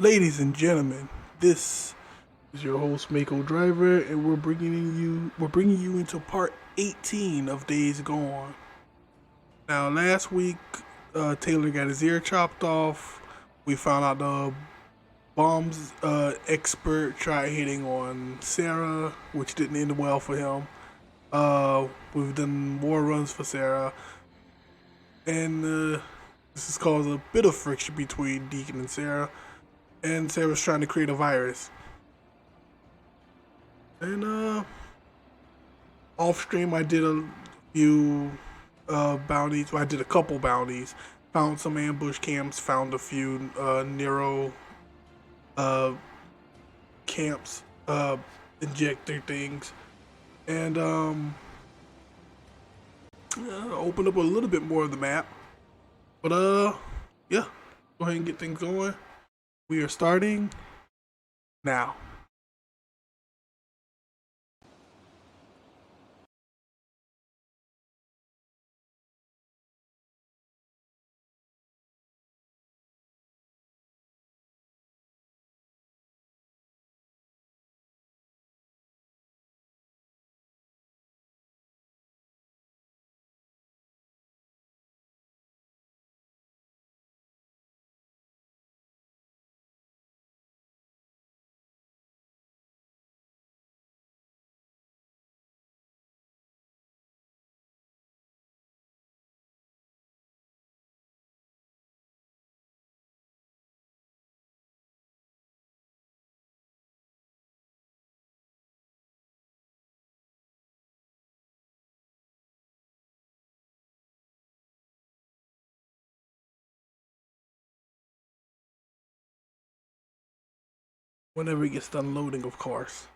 Ladies and gentlemen, this is your host Mako Driver, and we're bringing you into part 18 of Days Gone. Now, last week, Taylor got his ear chopped off. We found out the bombs expert tried hitting on Sarah, which didn't end well for him. We've done more runs for Sarah, and this has caused a bit of friction between Deacon and Sarah. And Sarah's trying to create a virus. And off stream, I did a few bounties. Well, I did a couple bounties. Found some ambush camps. Found a few Nero uh, camps, injector things, and opened up a little bit more of the map. But yeah, go ahead and get things going. We are starting now. Whenever it gets done loading, of course.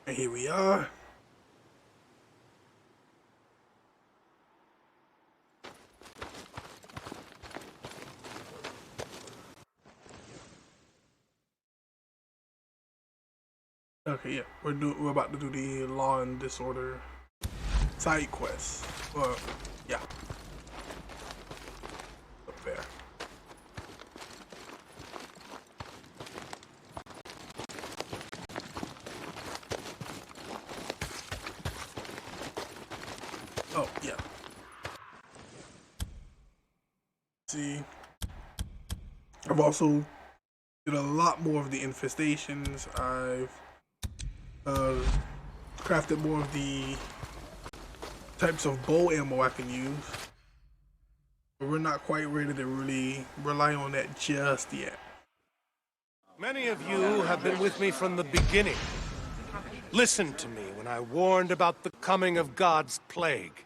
And here we are. Okay, yeah, we're about to do the law and disorder side quest. Yeah, up there. Oh yeah. See, I've also did a lot more of the infestations. I've uh, crafted more of the types of bow ammo I can use. But we're not quite ready to really rely on that just yet. Many of you have been with me from the beginning. Listened to me when I warned about the coming of God's plague.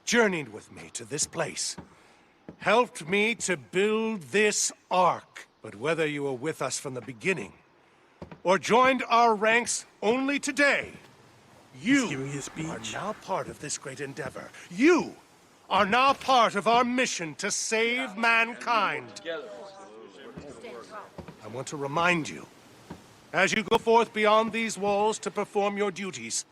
Journeyed with me to this place. Helped me to build this ark. But whether you were with us from the beginning, or joined our ranks only today, you are now part of this great endeavor. You are now part of our mission to save mankind. I want to remind you, as you go forth beyond these walls to perform your duties,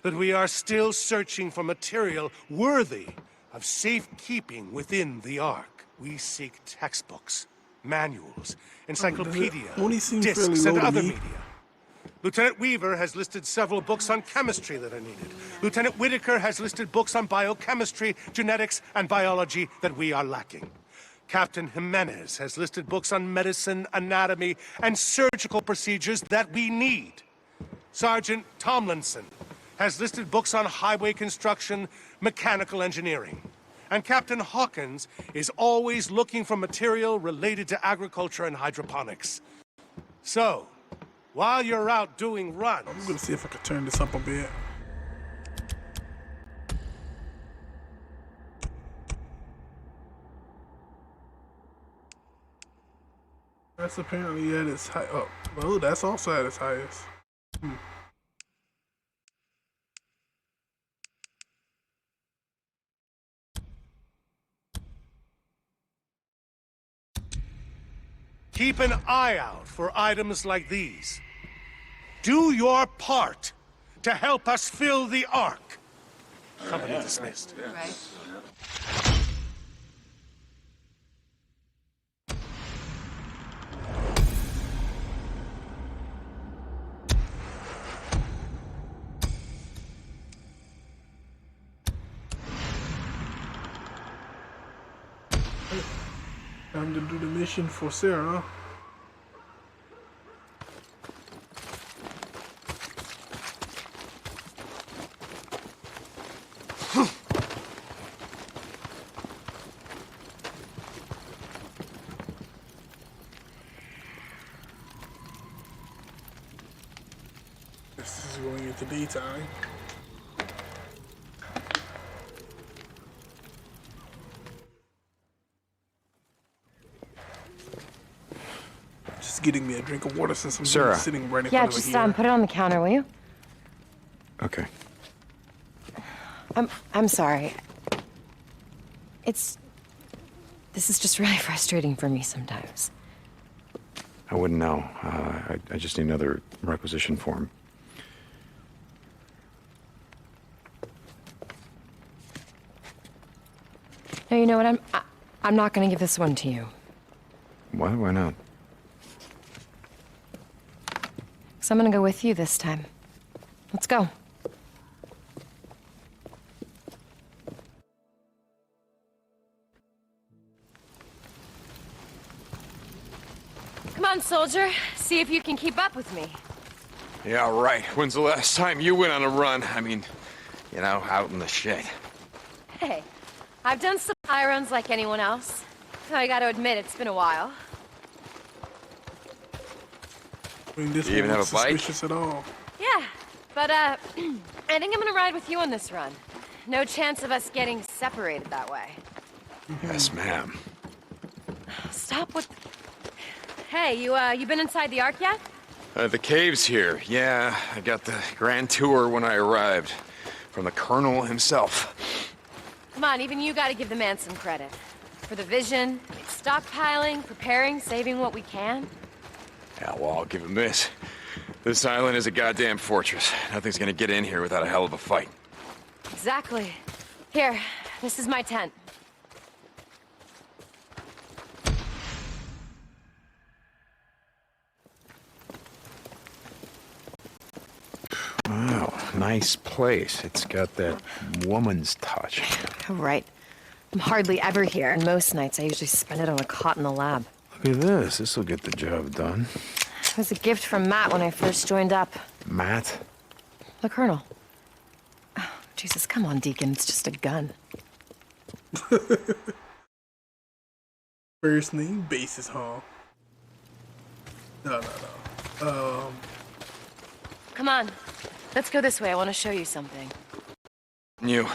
that we are still searching for material worthy of safekeeping within the Ark. We seek textbooks, manuals, encyclopedia, discs, and other media. Lieutenant Weaver has listed several books on chemistry that are needed. Lieutenant Whitaker has listed books on biochemistry, genetics, and biology that we are lacking. Captain Jimenez has listed books on medicine, anatomy, and surgical procedures that we need. Sergeant Tomlinson has listed books on highway construction, mechanical engineering. And Captain Hawkins is always looking for material related to agriculture and hydroponics. So, while you're out doing runs... I'm gonna see if I can turn this up a bit. That's apparently at its high. Oh, well, that's also at its highest. Keep an eye out for items like these. Do your part to help us fill the Ark. Company dismissed. Right. Time to do the mission for Sarah. This is going into daytime. Just getting me a drink of water since I'm Sarah. sitting right in Yeah, front of just it here. put it on the counter, will you? Okay. I'm sorry. This is just really frustrating for me sometimes. I wouldn't know. I just need another requisition form. No, you know what? I'm not gonna give this one to you. Why? Why not? So I'm gonna go with you this time. Let's go. Come on, soldier. See if you can keep up with me. Yeah, right. When's the last time you went on a run? I mean, you know, out in the shit. Hey, I've done supply runs like anyone else. I gotta admit, it's been a while. I mean, this Do you even one have looks a bike? suspicious at all. Yeah, but I think I'm gonna ride with you on this run. No chance of us getting separated that way. Yes, ma'am. Stop with... Hey, you been inside the Ark yet? The cave's here. Yeah, I got the grand tour when I arrived. From the Colonel himself. Come on, even you gotta give the man some credit. For the vision, stockpiling, preparing, saving what we can. Yeah, well, I'll give him this. This island is a goddamn fortress. Nothing's gonna get in here without a hell of a fight. Exactly. Here, this is my tent. Wow, nice place. It's got that woman's touch. Right. I'm hardly ever here, and most nights I usually spend it on a cot in the lab. Look at this. This'll get the job done. It was a gift from Matt when I first joined up. Matt? The Colonel. Oh, Jesus, come on, Deacon. It's just a gun. First name basis, huh? No. Come on. Let's go this way. I want to show you something. You.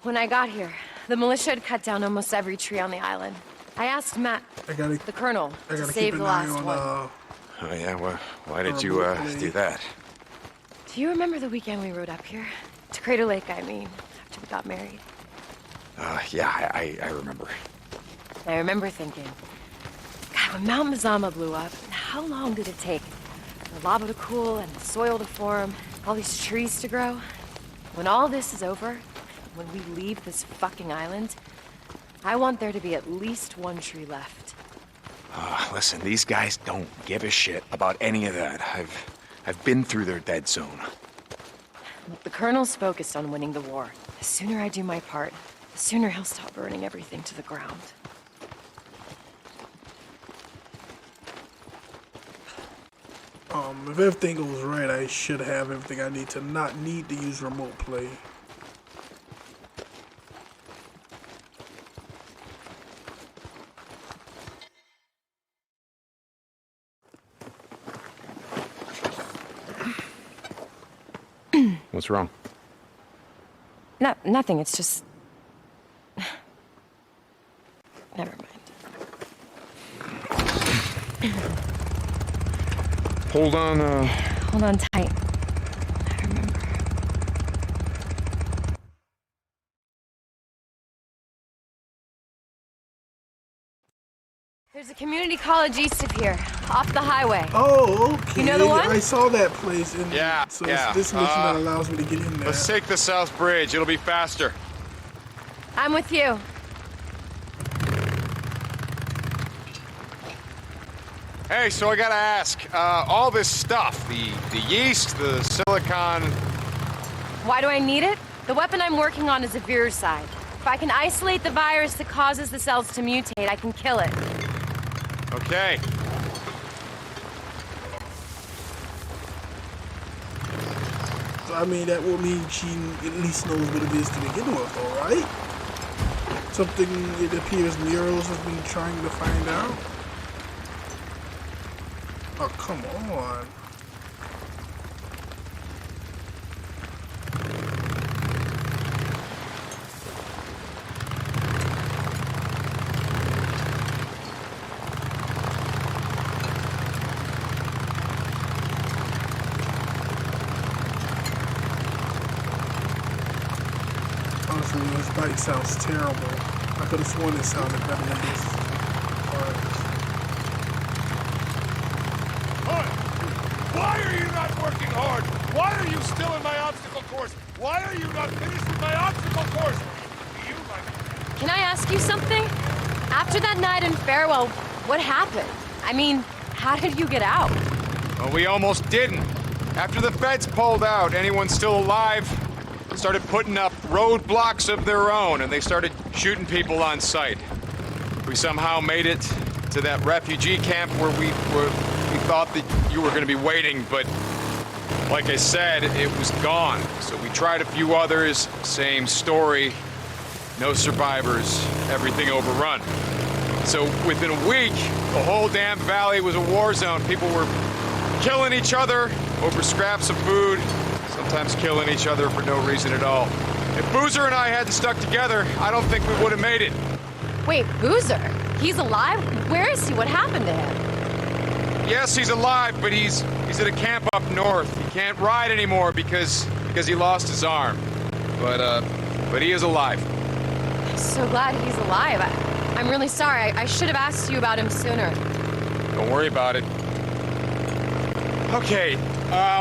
When I got here, the militia had cut down almost every tree on the island. I asked Matt, I gotta the Colonel, I to gotta save keep the an eye last on one. Oh, yeah? Why did you, Probably. do that? Do you remember the weekend we rode up here? To Crater Lake, I mean, after we got married. Yeah, I remember. I remember thinking, God, when Mount Mazama blew up, how long did it take? The lava to cool and the soil to form, all these trees to grow. When all this is over, when we leave this fucking island, I want there to be at least one tree left. Listen, these guys don't give a shit about any of that. I've been through their dead zone. Look, the Colonel's focused on winning the war. The sooner I do my part, the sooner he'll stop burning everything to the ground. If everything goes right, I should have everything I need to not need to use remote play. What's wrong? No, nothing. It's just... Never mind. Hold on, Hold on tight. I remember. There's a community college east of here, off the highway. Oh, okay. You know the one? I saw that place. And Yeah, so yeah. it's this mission that allows me to get in there. Let's take the South Bridge. It'll be faster. I'm with you. Hey, so I gotta ask, all this stuff, the yeast, the silicon... Why do I need it? The weapon I'm working on is a viricide. If I can isolate the virus that causes the cells to mutate, I can kill it. Okay. So, I mean, that will mean she at least knows what it is to begin with, alright? Something it appears Muriel's has been trying to find out. Oh, come on. Honestly, this bike sounds terrible. I could have sworn it sounded better than this. Why are you not working hard? Why are you still in my obstacle course? Why are you not finished with my obstacle course? You, my... Can I ask you something? After that night in Farewell, what happened? I mean, how did you get out? Well, we almost didn't. After the feds pulled out, anyone still alive started putting up roadblocks of their own, and they started shooting people on sight. We somehow made it to that refugee camp where we thought that you were going to be waiting, but like I said, it was gone. So we tried a few others, same story. No survivors, everything overrun. So within a week, the whole damn valley was a war zone. People were killing each other over scraps of food, sometimes killing each other for no reason at all. If Boozer and I hadn't stuck together, I don't think we would have made it. Wait, Boozer? He's alive? Where is he? What happened to him? Yes, he's alive, but he's at a camp up north. He can't ride anymore because he lost his arm. But he is alive. I'm so glad he's alive. I'm really sorry. I should have asked you about him sooner. Don't worry about it. Okay,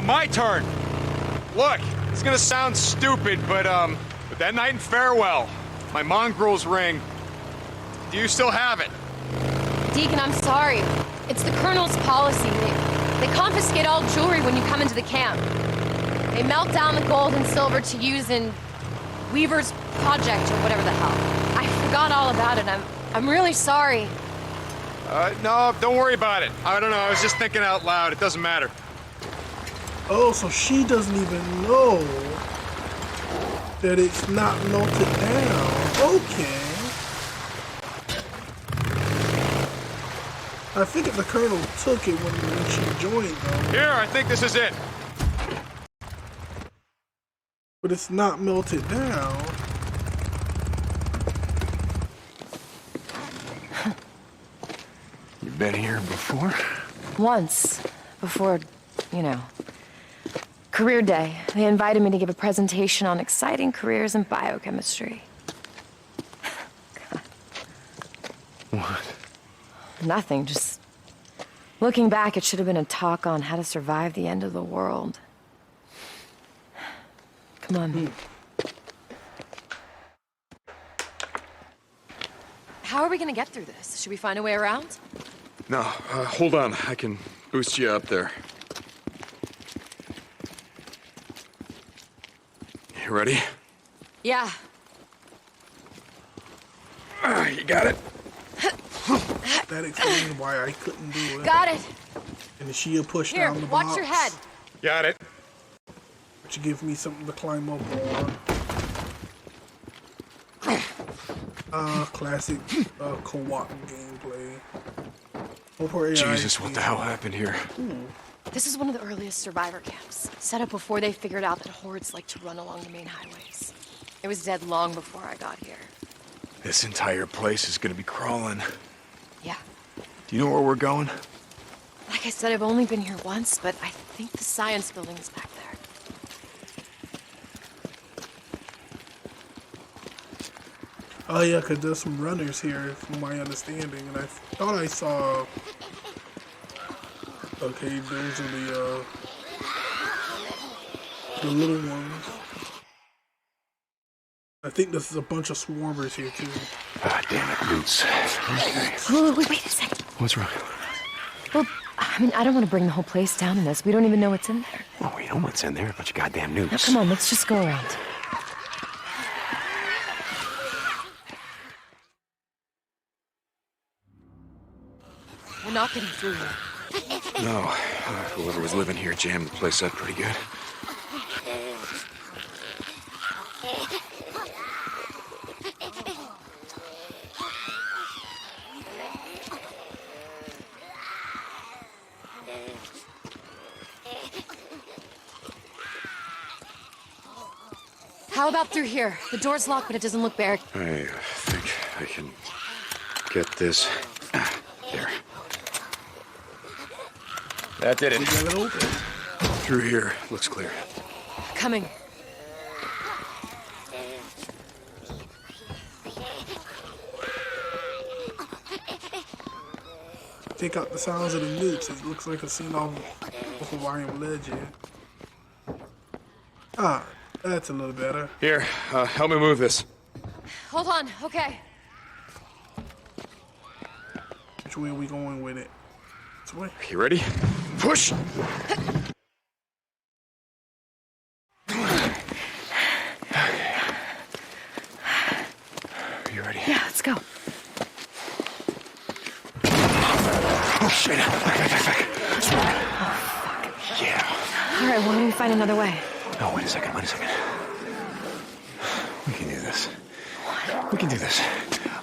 my turn. Look, it's gonna sound stupid, but that night in Farewell, my mongrel's ring, do you still have it? Deacon, I'm sorry. It's the Colonel's policy. They confiscate all jewelry when you come into the camp. They melt down the gold and silver to use in Weaver's project or whatever the hell. I forgot all about it. I'm really sorry. No, don't worry about it. I don't know, I was just thinking out loud. It doesn't matter. Oh, so she doesn't even know that it's not melted down. Okay. I figured the Colonel took it when she joined, though. Here, I think this is it. But it's not melted down. You've been here before? Once, before, you know, career day, they invited me to give a presentation on exciting careers in biochemistry. What? Nothing, just looking back, it should have been a talk on how to survive the end of the world. Come on. How are we gonna get through this? Should we find a way around? No, hold on. I can boost you up there. You ready? Yeah. You got it? That explains why I couldn't do it. Got it. And she'll push Here, down the watch box. your head. Got it. Which gives me something to climb up on. Classic co-op gameplay. Jesus, what the hell happened here? This is one of the earliest survivor camps, set up before they figured out that hordes like to run along the main highways. It was dead long before I got here. This entire place is gonna be crawling. Yeah. Do you know where we're going? Like I said, I've only been here once, but I think the science building is back there. Oh yeah, cause there's some runners here, from my understanding, and I thought I saw. Okay, those are the little ones. I think this is a bunch of swarmers here too. Ah, damn it, Boots. Okay. Oh, wait a second. What's wrong? Well, I mean, I don't want to bring the whole place down in this. We don't even know what's in there. Oh, we know what's in there. A bunch of goddamn nukes. Now, come on, let's just go around. We're not getting through here. No. Whoever was living here jammed the place up pretty good. How about through here? The door's locked, but it doesn't look bare. I think I can get this. There. That did We it. got it open. Through here. Looks clear. Coming. Take out the sounds of the nukes. It looks like a scene off of I Am Legend. Ah, that's a little better. Here, help me move this. Hold on, okay. Which way are we going with it? This way. You ready? Push! You ready? Yeah, let's go. Oh, shit. Back. Yeah. All right, why don't we find another way? No, wait a second. We can do this. We can do this.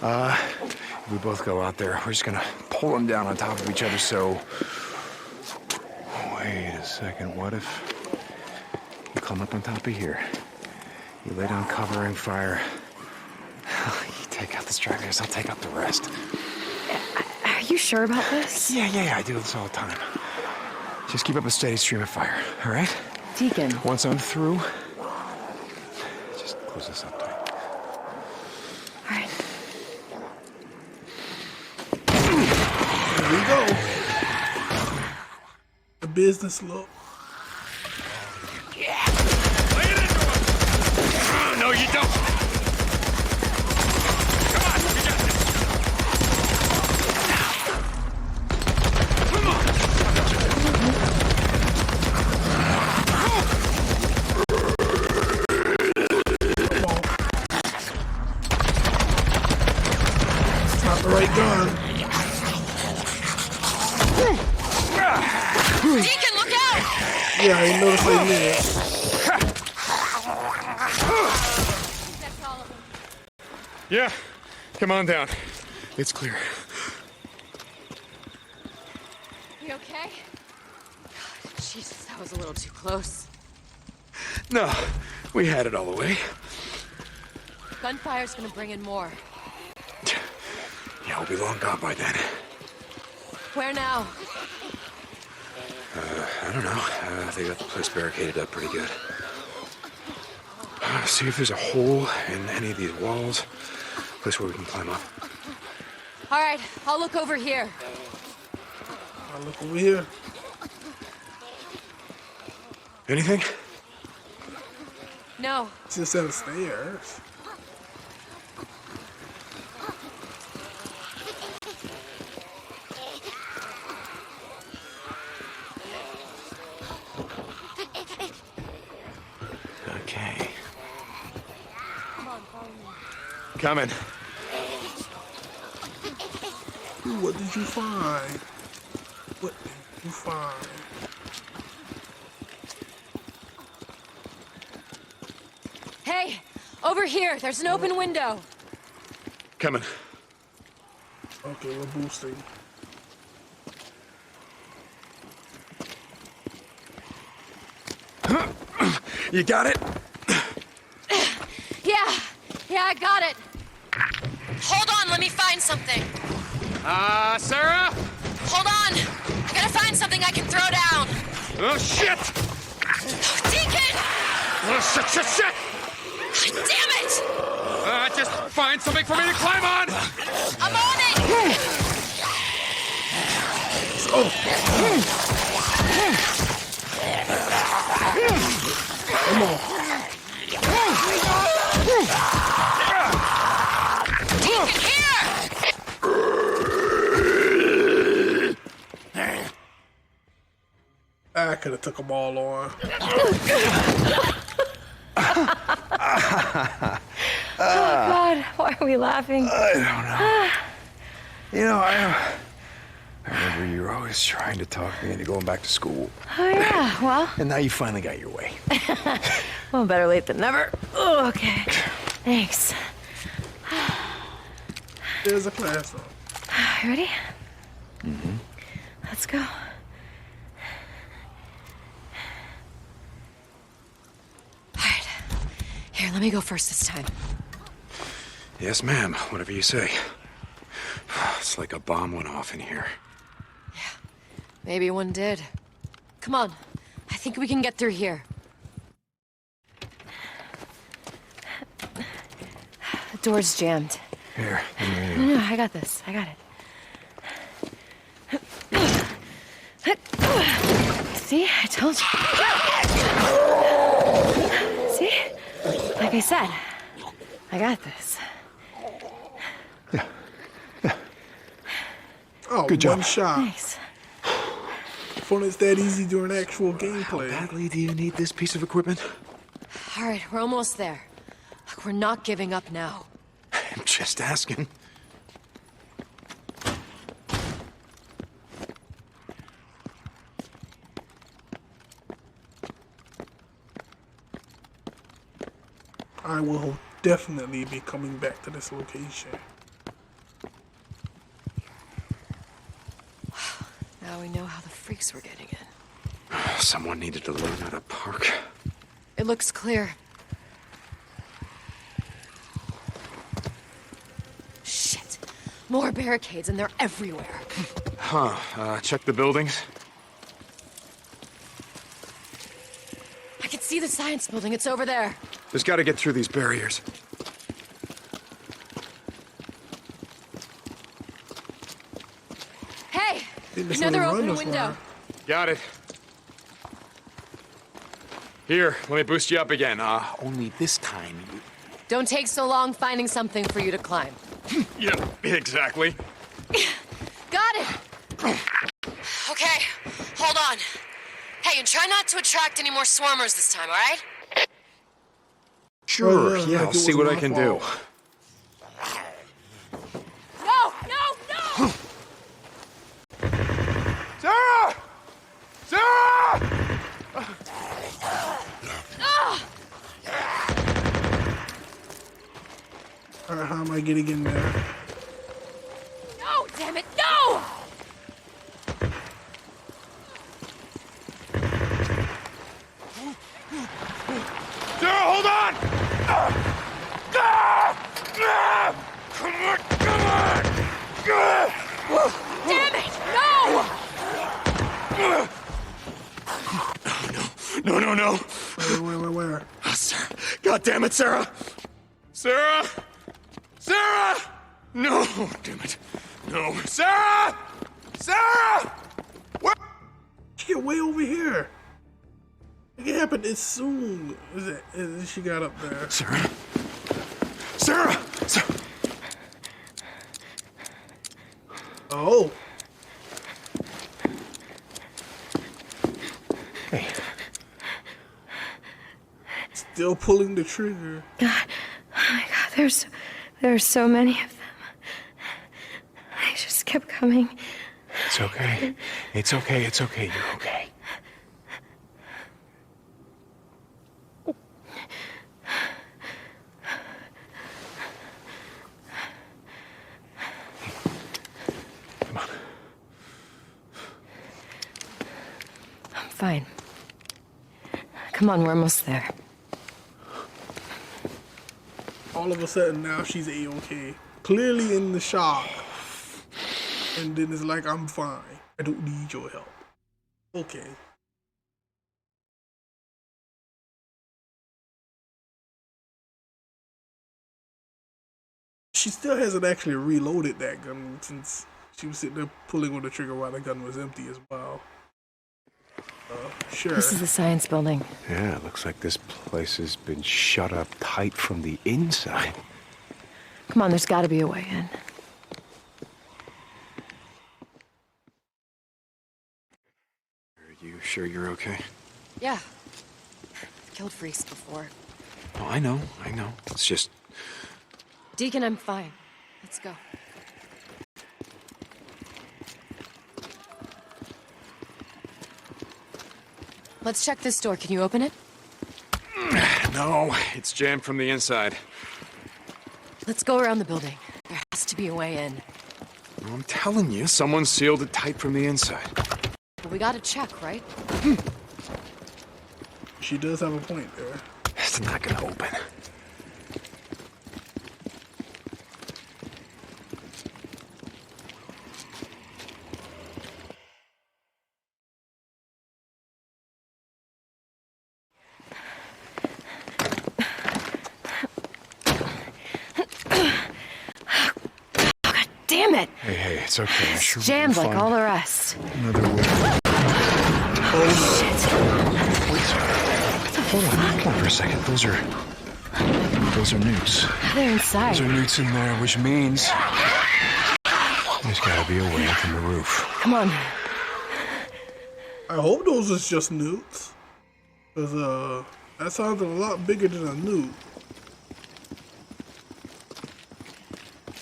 If we both go out there, we're just gonna pull them down on top of each other, so... Wait a second, what if you come up on top of here? You lay down covering fire. You take out the stragglers, I'll take out the rest. Are you sure about this? Yeah, I do this all the time. Just keep up a steady stream of fire, all right? Deacon. Once I'm through, just close this up tight. All right. Here we go. The business look. No, you don't. Come on, you got this. Come on. It's not the right gun. Deacon, look out! Yeah, I didn't notice I missed. Yeah, come on down. It's clear. You okay? God, Jesus, that was a little too close. No, we had it all the way. Gunfire's gonna bring in more. Yeah, we'll be long gone by then. Where now? I don't know. They got the place barricaded up pretty good. See if there's a hole in any of these walls. Place where we can climb up. All right, I'll look over here. I look over here. Anything? No. It's just set of stairs. Okay. Coming. Ooh, what did you find? What did you find? Hey, over here. There's an open window. Coming. Okay, we're boosting. You got it? Yeah, I got it. Hold on, let me find something. Sarah? Hold on. I gotta find something I can throw down. Oh, shit! Deacon! Oh, shit! Damn it! Just find something for me to climb on! I'm on it! Come on. Take it here! I could have took them all on. God, why are we laughing? I don't know. You know, I remember you were always trying to talk me into going back to school. Oh, yeah, well, And now you finally got your way. well, better late than never. Oh, okay. Thanks. There's a classroom. You ready? Mm-hmm. Let's go. All right. Here, let me go first this time. Yes, ma'am. Whatever you say. It's like a bomb went off in here. Maybe one did. Come on. I think we can get through here. The door's jammed. Here. No, I got this. I got it. See? I told you. See? Like I said, I got this. Oh, Good job. one shot. Thanks. Fun is that easy during actual gameplay. Badly do you need this piece of equipment? All right, we're almost there. Look, we're not giving up now. I'm just asking. I will definitely be coming back to this location. Now we know how the freaks were getting in. Someone needed to learn how to park. It looks clear. Shit. More barricades, and they're everywhere. Check the buildings. I can see the science building. It's over there. Just gotta get through these barriers. Hey! think that's Another where the open runners window. were. Got it. Here, let me boost you up again. Only this time. Don't take so long finding something for you to climb. Yeah, exactly. Got it! Okay, hold on. Hey, and try not to attract any more swarmers this time, all right? Sure, yeah, yeah, like I'll it see was what I my can fault. do. No! No! No! Sarah! Sarah! Alright, how am I getting in there? No! Damn it! No! Sarah, hold on! Come on, come on! Damn it! No! No. Where? Oh, Sarah. God damn it, Sarah! Sarah! Sarah! No! Damn it. No. Sarah! Sarah! Where? Get way over here. It can happen as soon as she got up there. Sarah? Sarah! Oh. Hey. Still pulling the trigger. God, oh my God, there's so many of them. They just kept coming. It's okay. It's okay. It's okay. You're okay. Come on. I'm fine. Come on, we're almost there. All of a sudden now she's A-okay. Clearly in the shock. And then it's like, I'm fine. I don't need your help. Okay. She still hasn't actually reloaded that gun since she was sitting there pulling on the trigger while the gun was empty as well. Sure. This is the science building. Yeah, it looks like this place has been shut up tight from the inside. Come on, there's gotta be a way in. Are you sure you're okay? Yeah. I've killed freaks before. Oh, I know. It's just... Deacon, I'm fine. Let's go. Let's check this door. Can you open it? No, it's jammed from the inside. Let's go around the building. There has to be a way in. Well, I'm telling you, someone sealed it tight from the inside. But we gotta check, right? She does have a point there. It's not gonna open. Damn it! Hey, it's okay. I'm sure Jammed we'll like find all the rest. another way. Hold on for a second. Those are newts. They're inside. Those are newts in there, which means there's gotta be a way up from the roof. Come on. I hope those is just newts. Cause that sounded a lot bigger than a newt.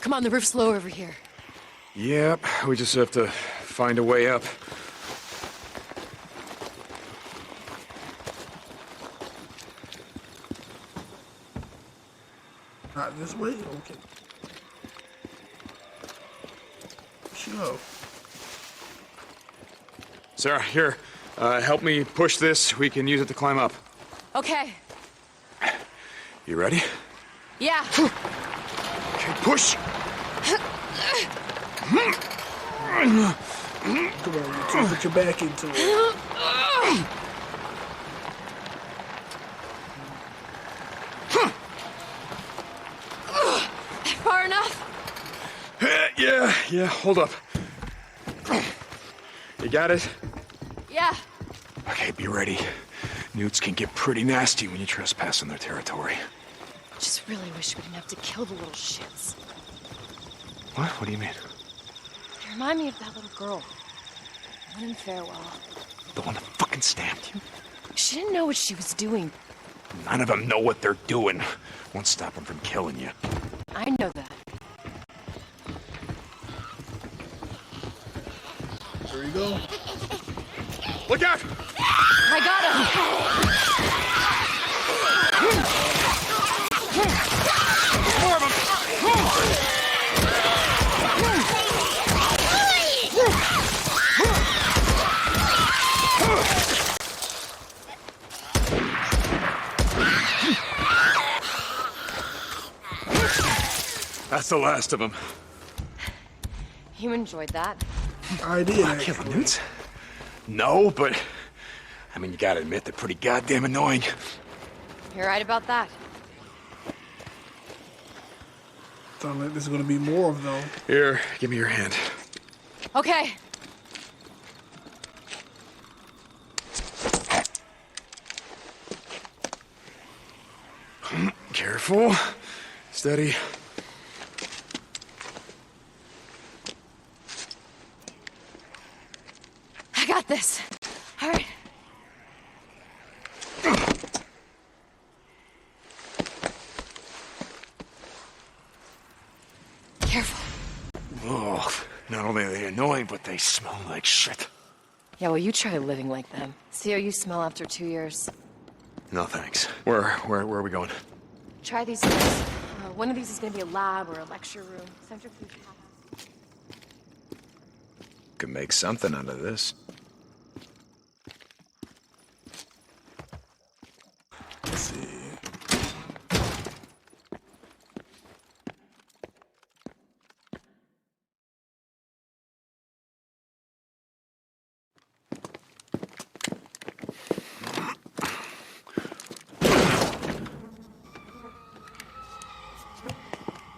Come on, the roof's low over here. Yep, we just have to find a way up. Not this way? Okay. Sure. Sarah, here, help me push this. We can use it to climb up. Okay. You ready? Yeah. Okay, push! Come on, you two, put your back into it. Far enough? Yeah, hold up. You got it? Yeah. Okay, be ready. Newts can get pretty nasty when you trespass on their territory. Just really wish we didn't have to kill the little shits. What? What do you mean? They remind me of that little girl. The one in Farewell. The one that fucking stabbed you? She didn't know what she was doing. None of them know what they're doing. Won't stop them from killing you. I know that. There you go. Look out! I got him! More of them! That's the last of them. You enjoyed that? I did, Killing actually. newts? No, but... I mean, you gotta admit, they're pretty goddamn annoying. You're right about that. Sounds like there's gonna be more of them. Here, give me your hand. Okay. Careful. Steady. I got this. All right. Careful. Oh, not only are they annoying, but they smell like shit. Yeah, well, you try living like them. See how you smell after 2 years. No thanks. Where are we going? Try these things. One of these is going to be a lab or a lecture room. Centrifuge. Could make something out of this. Let's see.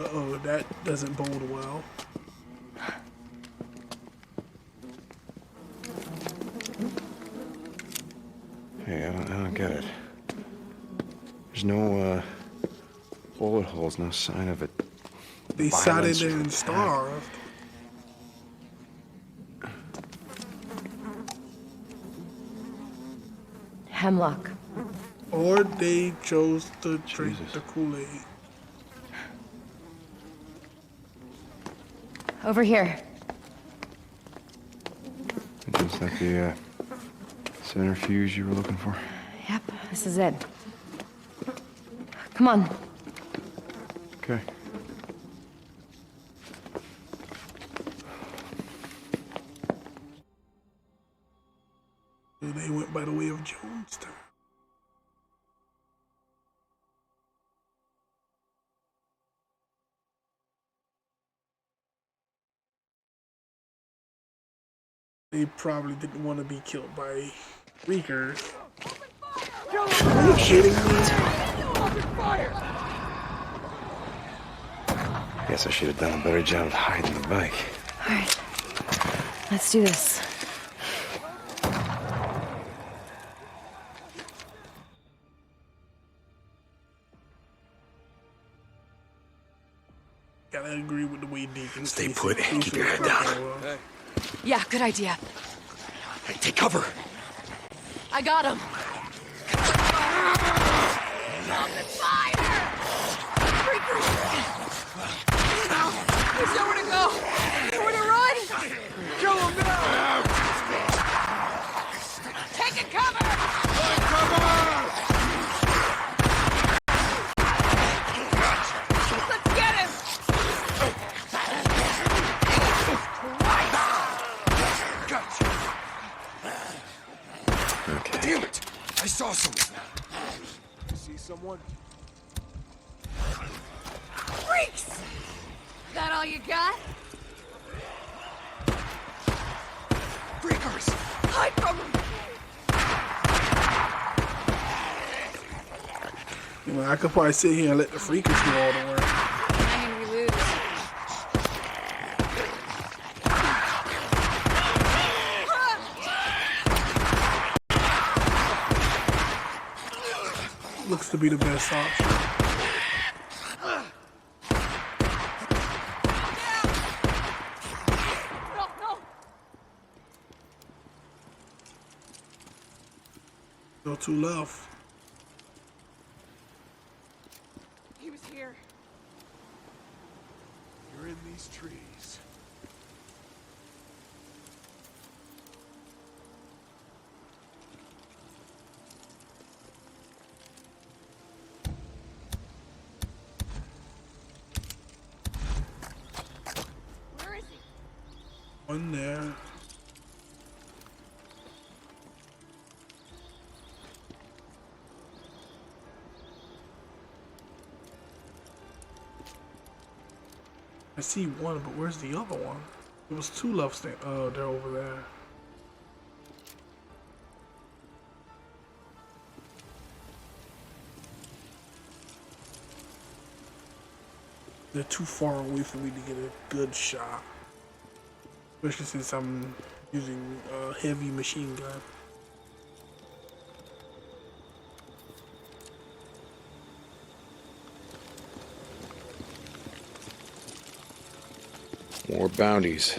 Uh-oh, that doesn't bode well. Hey, I don't get it. There's no, bullet holes, no sign of it. They sat in Violence there or and attack. starved. Hemlock. Or they chose to drink Jesus. the Kool-Aid. Over here. Is that the, centrifuge you were looking for? Yep, this is it. Come on. Okay. So they went by the way of Jonestown. They probably didn't want to be killed by freakers. Are you kidding me? Guess I should have done a better job of hiding the bike. All right. Let's do this. Gotta agree with the way Deacon Stay put and keep your head down. Yeah, good idea. Hey, take cover. I got him. There's nowhere to go. Nowhere to run. Kill him now! Taking cover. Let's get him. Okay. Damn it! I saw someone. You see someone? Freaks. That all you got? Freakers! Hide from them. You know, I could probably sit here and let the freakers do all the work. I mean, we lose. Looks to be the best option. No. No two left. He was here. You're in these trees. Where is he? One there. I see one, but where's the other one? There was two left. Oh, they're over there. They're too far away for me to get a good shot. Especially since I'm using a heavy machine gun. More bounties.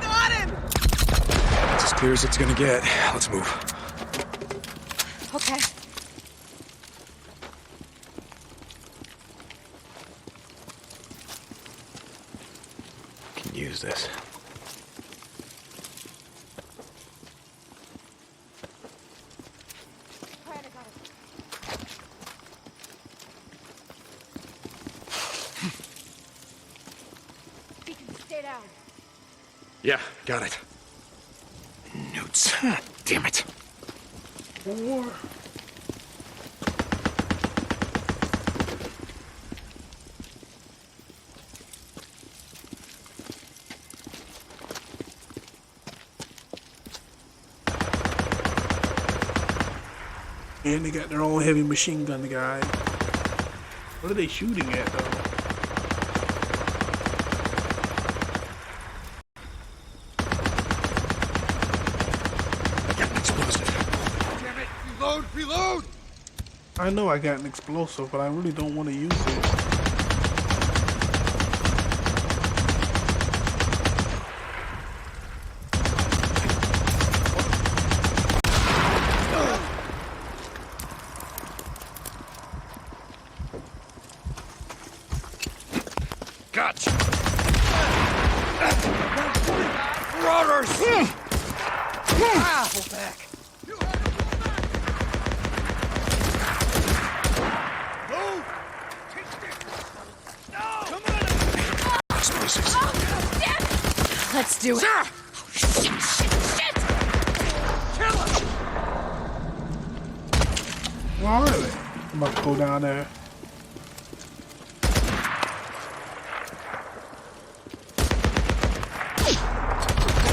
Got him! It's as clear as it's gonna get. Let's move. Okay. Can use this. Alright, I got it. Deacon, stay down. Yeah, got it. Notes. Damn it. Four. And they got their own heavy machine gun guy. What are they shooting at though? I got an explosive. Damn it! Reload! Reload! I know I got an explosive, but I really don't want to use it. Gotcha! Marauders! Pull back! Move! Come on! Explosives! Let's do it. Sarah! Oh, shit, shit! Kill him! Well, really? I'm about to go down there.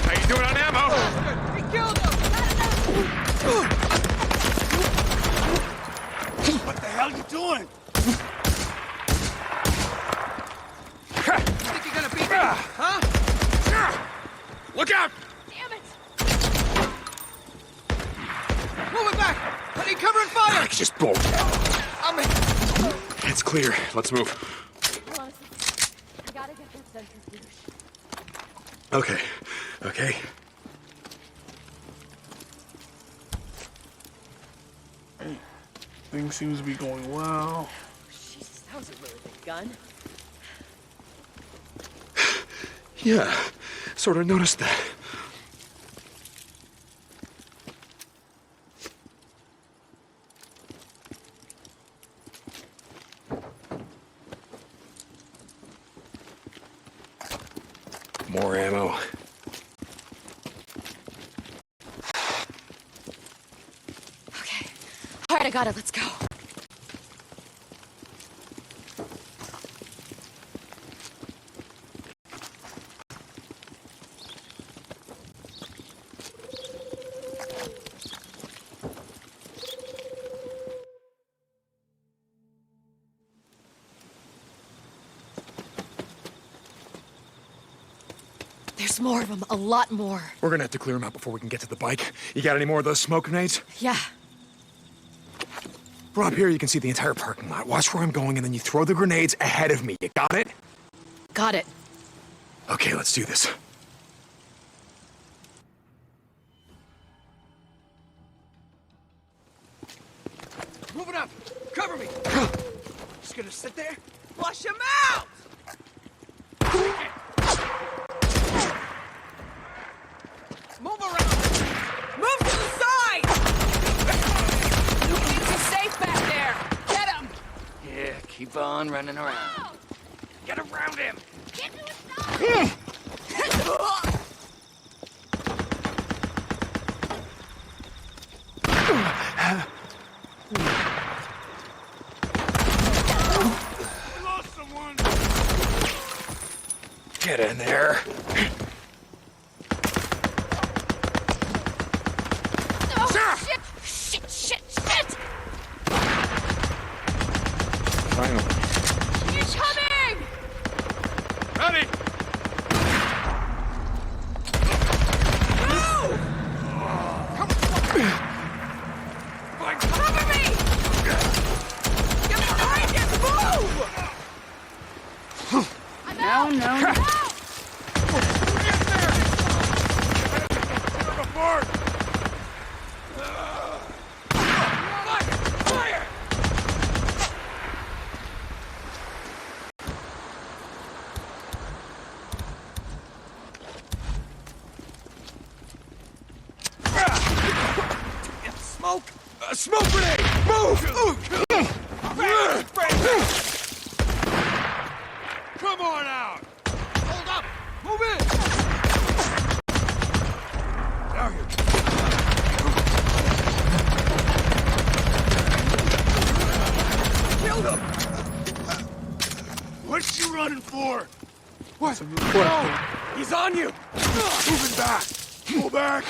How you doing on ammo? We killed him! What the hell you doing? Think you're gonna beat me? Huh? Look out! Damn it! Move it back! I need cover and fire! Just bolt. I'm in. It's clear. Let's move. Honestly, I gotta get that centrifuge. Okay. Okay. Things seems to be going well. Jesus, that was a really big gun. Yeah. Sort of noticed that. More ammo. Okay. All right, I got it. Let's go. There's more of them. A lot more. We're gonna have to clear them out before we can get to the bike. You got any more of those smoke grenades? Yeah. From up here, you can see the entire parking lot. Watch where I'm going, and then you throw the grenades ahead of me. You got it? Got it. Okay, let's do this. Move it up! Cover me! Just gonna sit there? Flush him out! Move around! Move to the side! Keeps you safe back there. Get him. Yeah, keep on running around. Get around him! Get to his side. We lost someone! Get in there. Oh, shit! Shit, shit, shit! Finally. He's coming! Ready? Cover me. Get behind him. Move. No. Before! Fire! Smoke! Smoke grenade! Move! Come on out! Hold up! Move in! Now you killed him! What you running for? What? No! He's on you! Moving back! Pull back!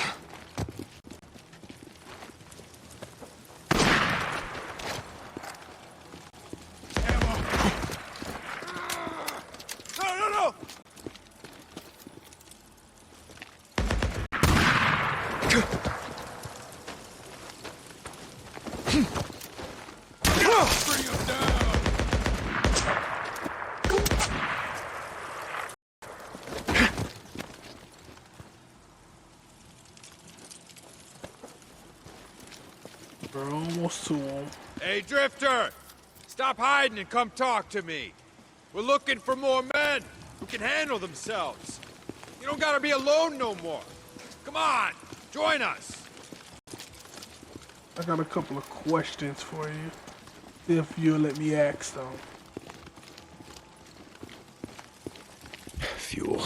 We're almost to him. Hey, Drifter! Stop hiding and come talk to me. We're looking for more men who can handle themselves. You don't gotta be alone no more. Come on, join us. I got a couple of questions for you. If you'll let me ask them. Fuel.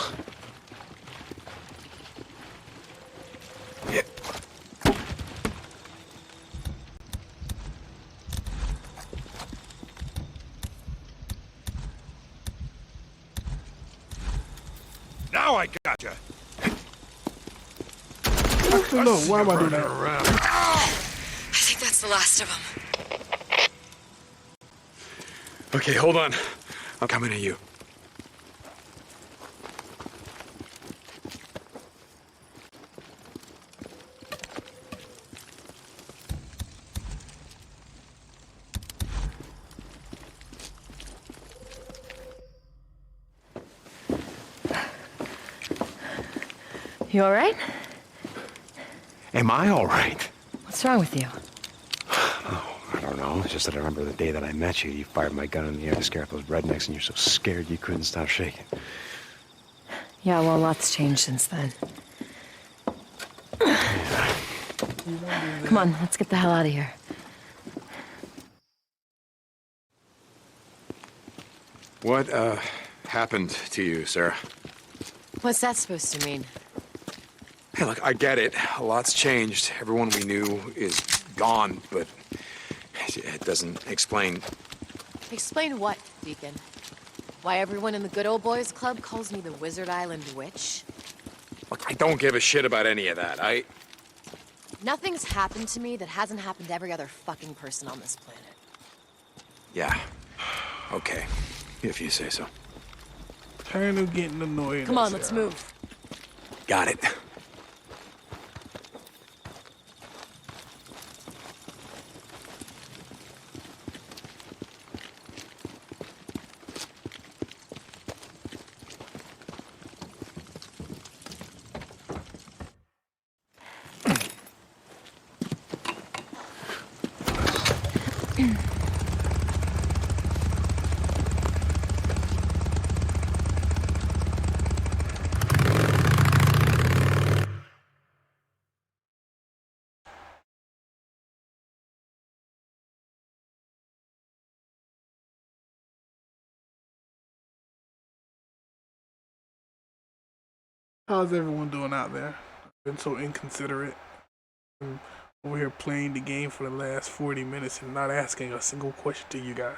Now I gotcha. Actually, no. Why am I doing that? I think that's the last of them. Okay, hold on. I'm coming to you. You all right? Am I all right? What's wrong with you? I don't know. It's just that I remember the day that I met you. You fired my gun in the air to scare off those rednecks, and you're so scared you couldn't stop shaking. Yeah, well, lots changed since then. Come on, let's get the hell out of here. What, happened to you, Sarah? What's that supposed to mean? Hey, look, I get it. A lot's changed. Everyone we knew is gone, but it doesn't explain. Explain what, Deacon? Why everyone in the Good Old Boys Club calls me the Wizard Island Witch? Look, I don't give a shit about any of that. Nothing's happened to me that hasn't happened to every other fucking person on this planet. Yeah. Okay. If you say so. Kind of getting annoyed. Come on, let's move. Got it. How's everyone doing out there? Been so inconsiderate. I'm over here playing the game for the last 40 minutes and not asking a single question to you guys.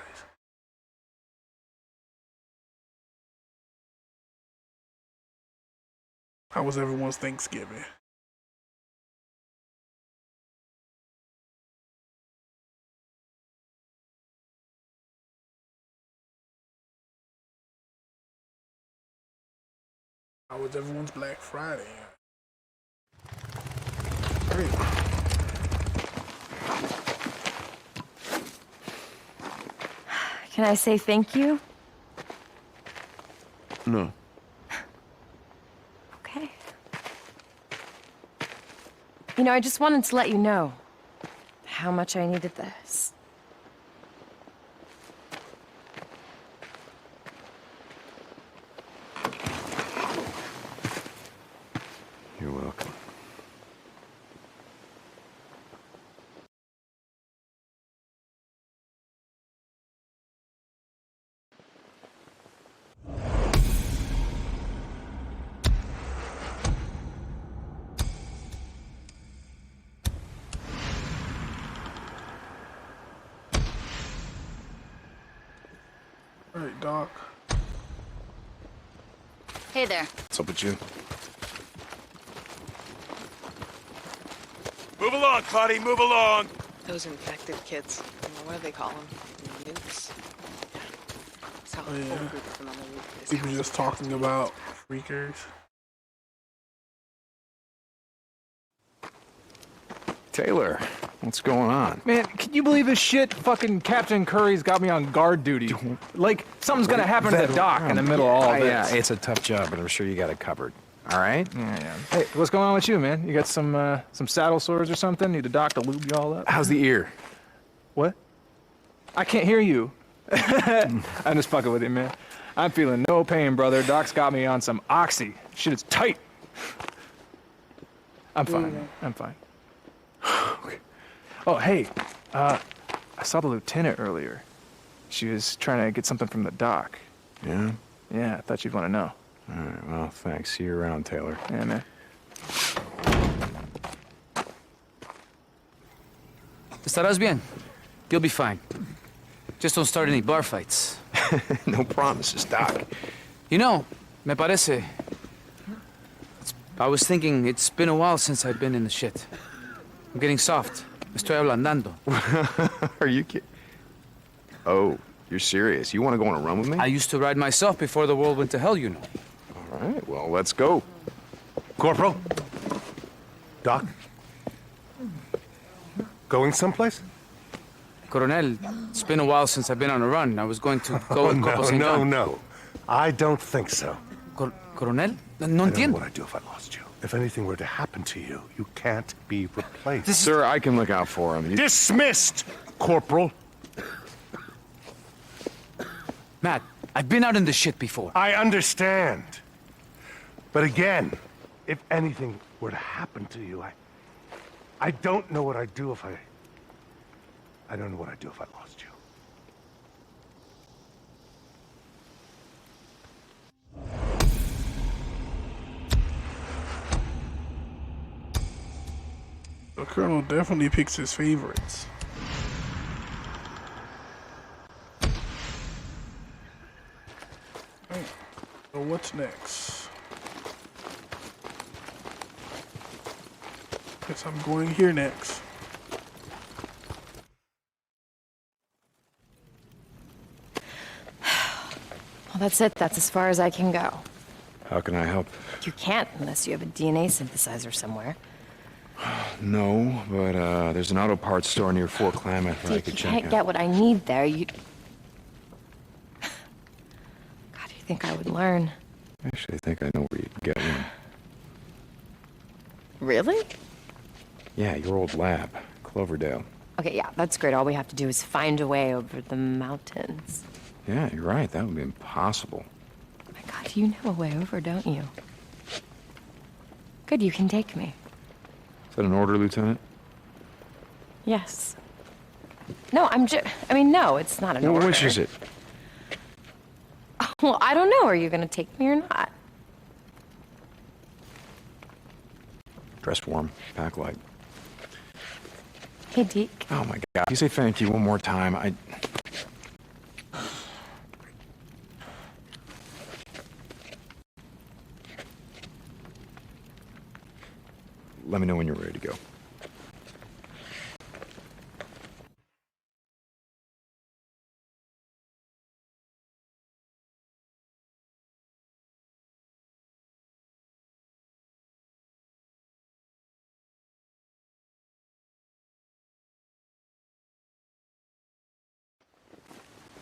How was everyone's Thanksgiving? How was everyone's Black Friday? Great. Can I say thank you? No. Okay. You know, I just wanted to let you know how much I needed this. You're welcome. All right, Doc. Hey there. What's up with you? Move along, Claudie, move along. Those infected kids. What do they call them? Nukes? That's how Oh, yeah. a whole group of them on the roof of this People house just is talking about freakers. Taylor, what's going on? Man, can you believe this shit? Fucking Captain Curry's got me on guard duty. Like, something's gonna happen to the dock in the middle of all this. Yeah, it's a tough job, but I'm sure you got it covered. all right? Yeah. Hey, what's going on with you, man? You got some saddle sores or something? Need a doc to lube you all up? How's the ear? What? I can't hear you. I'm just fucking with you, man. I'm feeling no pain, brother. Doc's got me on some Oxy. Shit is tight. I'm fine, man. I'm fine. Okay. Oh, hey. I saw the lieutenant earlier. She was trying to get something from the doc. Yeah? Yeah, I thought you'd want to know. All right, well, thanks. See you around, Taylor. Yeah, man. Estarás bien. You'll be fine. Just don't start any bar fights. No promises, Doc. You know, me parece... I was thinking it's been a while since I've been in the shit. I'm getting soft. Estoy ablandando. Are you kidding? Oh, you're serious? You want to go on a run with me? I used to ride myself before the world went to hell, you know. All right, well, let's go. Corporal? Doc? Going someplace? Coronel, it's been a while since I've been on a run. I was going to go with Corporal St. John. No. I don't think so. Coronel? No I don't know entiendo. what I'd do if I lost you. If anything were to happen to you, you can't be replaced. Sir, I can look out for him. Dismissed, Corporal. Matt, I've been out in the shit before. I understand. But again, if anything were to happen to you, I don't know what I'd do if I don't know what I'd do if I lost you. The Colonel definitely picks his favorites. Alright, so what's next? Guess I'm going here next. Well, that's it. That's as far as I can go. How can I help? You can't unless you have a DNA synthesizer somewhere. No, but there's an auto parts store near Fort Klamath that I If could you check can't out. get what I need there, you... God, you think I would learn? Actually, I think I know where you can get one. Really? Yeah, your old lab, Cloverdale. Okay, yeah, that's great. All we have to do is find a way over the mountains. Yeah, you're right. That would be impossible. Oh my God, you know a way over, don't you? Good, you can take me. Is that an order, Lieutenant? Yes. No, I mean, no, it's not an order. Which is it? Well, I don't know. Are you gonna take me or not? Dress warm, pack light. Hey, Deke. Oh my God! If you say thank you one more time, Let me know when you're ready to go.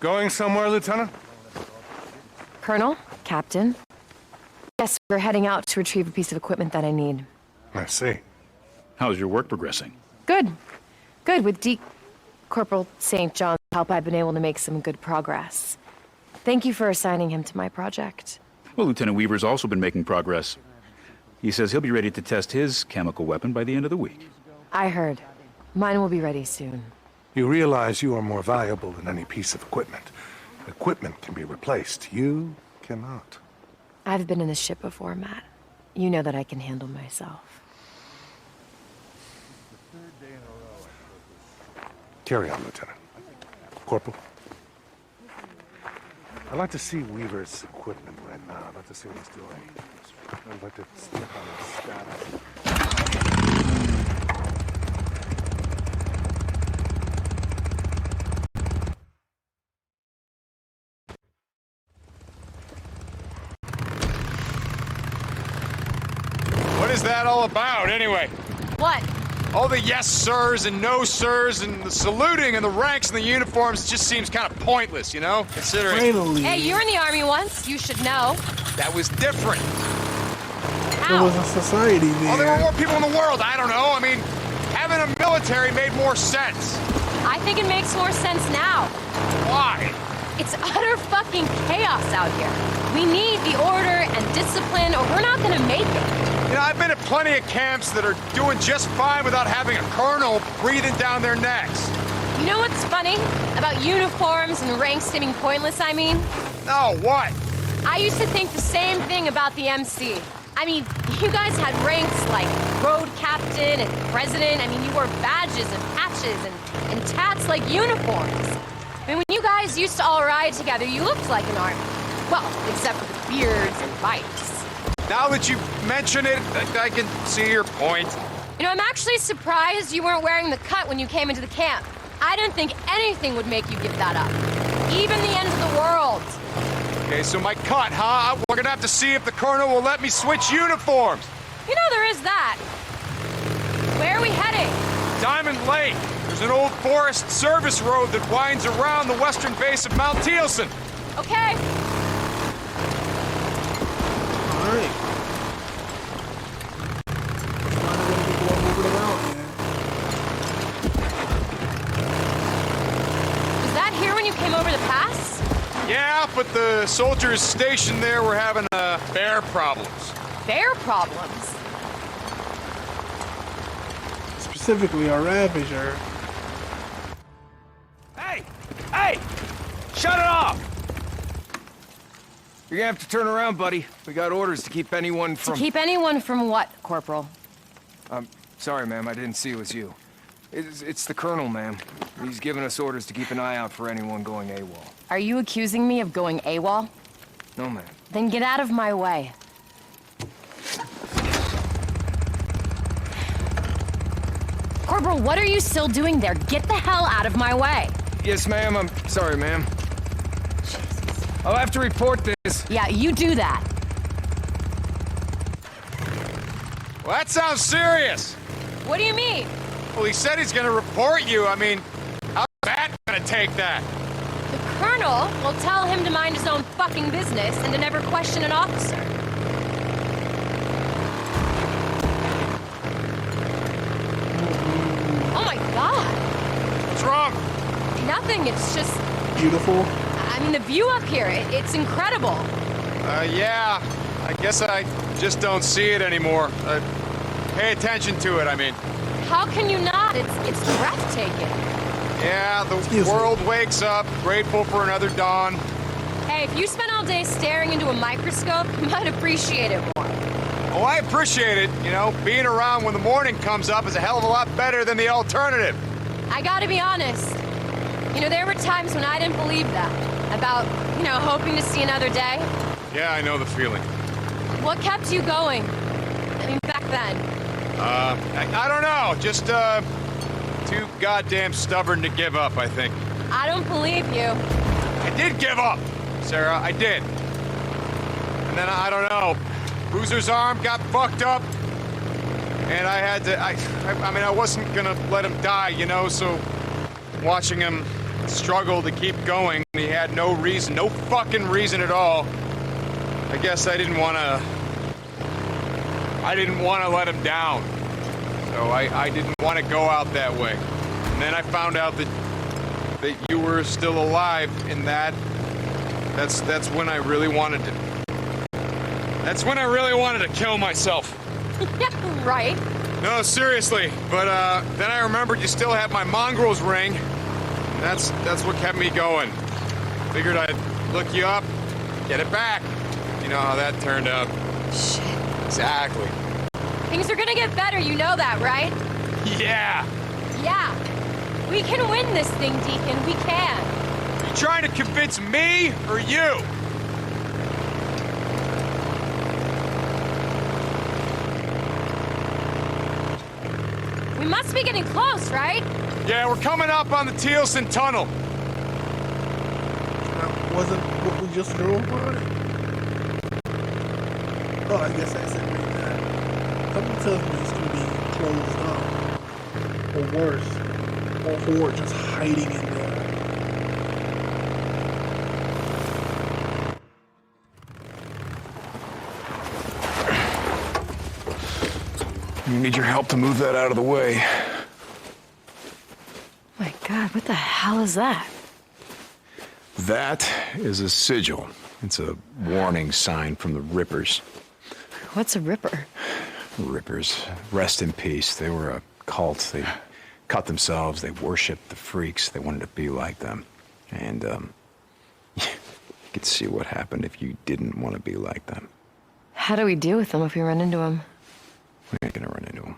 Going somewhere, Lieutenant? Colonel? Captain? Yes, we're heading out to retrieve a piece of equipment that I need. I see. How's your work progressing? Good. Good. With Corporal St. John's help, I've been able to make some good progress. Thank you for assigning him to my project. Well, Lieutenant Weaver's also been making progress. He says he'll be ready to test his chemical weapon by the end of the week. I heard. Mine will be ready soon. You realize you are more valuable than any piece of equipment. Equipment can be replaced. You cannot. I've been in this ship before, Matt. You know that I can handle myself. Carry on, Lieutenant. Corporal. I'd like to see Weaver's equipment right now. I'd like to see what he's doing. I'd like to see on his status. What is that all about, anyway? What? All the yes sirs and no sirs and the saluting and the ranks and the uniforms just seems kind of pointless, you know? Considering Finally. Hey, you were in the army once. You should know. that was different. There How? was a society Well, there were there. more people in the world. I don't know. I mean, having a military made more sense. I think it makes more sense now. Why? It's utter fucking chaos out here. We need the order and discipline, or we're not gonna make it. You know, I've been at plenty of camps that are doing just fine without having a colonel breathing down their necks. You know what's funny? About uniforms and ranks seeming pointless, I mean? No, what? I used to think the same thing about the MC. I mean, you guys had ranks like road captain and president. I mean, you wore badges and patches and tats like uniforms. I mean, when you guys used to all ride together, you looked like an army. Well, except for the beards and bikes. Now that you mention it, I can see your point. You know, I'm actually surprised you weren't wearing the cut when you came into the camp. I didn't think anything would make you give that up. Even the end of the world. Okay, so my cut, huh? We're gonna have to see if the colonel will let me switch uniforms. You know, there is that. Where are we heading? Diamond Lake. There's an old Forest Service road that winds around the western base of Mount Thielsen. Okay. All right. Finally gonna be going over the mountain, man. Was that here when you came over the pass? Yeah, but the soldiers stationed there were having bear problems. Bear problems. Specifically, a Ravager. Hey! Hey! Shut it off! You're gonna have to turn around, buddy. We got orders to keep anyone from... To keep anyone from what, Corporal? Sorry, ma'am. I didn't see it was you. It's the Colonel, ma'am. He's given us orders to keep an eye out for anyone going AWOL. Are you accusing me of going AWOL? No, ma'am. Then get out of my way. Corporal, what are you still doing there? Get the hell out of my way. Yes, ma'am. I'm sorry, ma'am. I'll have to report this. Yeah, you do that. Well, that sounds serious. What do you mean? Well, he said he's gonna report you. I mean, how's that gonna take that? The Colonel will tell him to mind his own fucking business and to never question an officer. Oh my god. What's wrong? Nothing, it's just... Beautiful. I mean, the view up here, it's incredible. Yeah. I guess I just don't see it anymore. Pay attention to it, I mean. How can you not? It's breathtaking. Yeah, the Excuse me. world wakes up, grateful for another dawn. Hey, if you spent all day staring into a microscope, you might appreciate it more. Oh, I appreciate it. You know, being around when the morning comes up is a hell of a lot better than the alternative. I gotta be honest. You know, there were times when I didn't believe that. About, you know, hoping to see another day. Yeah, I know the feeling. What kept you going? I mean, back then. I don't know. Just, too goddamn stubborn to give up, I think. I don't believe you. I did give up, Sarah. I did. And then, I don't know. Boozer's arm got fucked up. And I had to, I mean, I wasn't gonna let him die, you know, so watching him struggle to keep going, he had no reason, no fucking reason at all. I guess I didn't want to let him down. So I didn't want to go out that way. And then I found out that you were still alive, and that's when I really wanted to. That's when I really wanted to kill myself. Yeah, right. No, seriously. But then I remembered you still have my mongrel's ring. And that's what kept me going. Figured I'd look you up, get it back. You know how that turned out. Shit. Exactly. Things are gonna get better, you know that, right? Yeah. Yeah. We can win this thing, Deacon. We can. You trying to convince me or you? We must be getting close, right? Yeah, we're coming up on the Thielsen Tunnel. That wasn't what we just drove by. Oh, I guess that's it right there. Something tells me it's gonna be closed up. Or worse. Or Horde just hiding in there. You need your help to move that out of the way. My God, what the hell is that? That is a sigil. It's a warning sign from the Rippers. What's a Ripper? Rippers. Rest in peace. They were a cult. They cut themselves. They worshipped the freaks. They wanted to be like them. And, you could see what happened if you didn't want to be like them. How do we deal with them if we run into them? We ain't gonna run into them.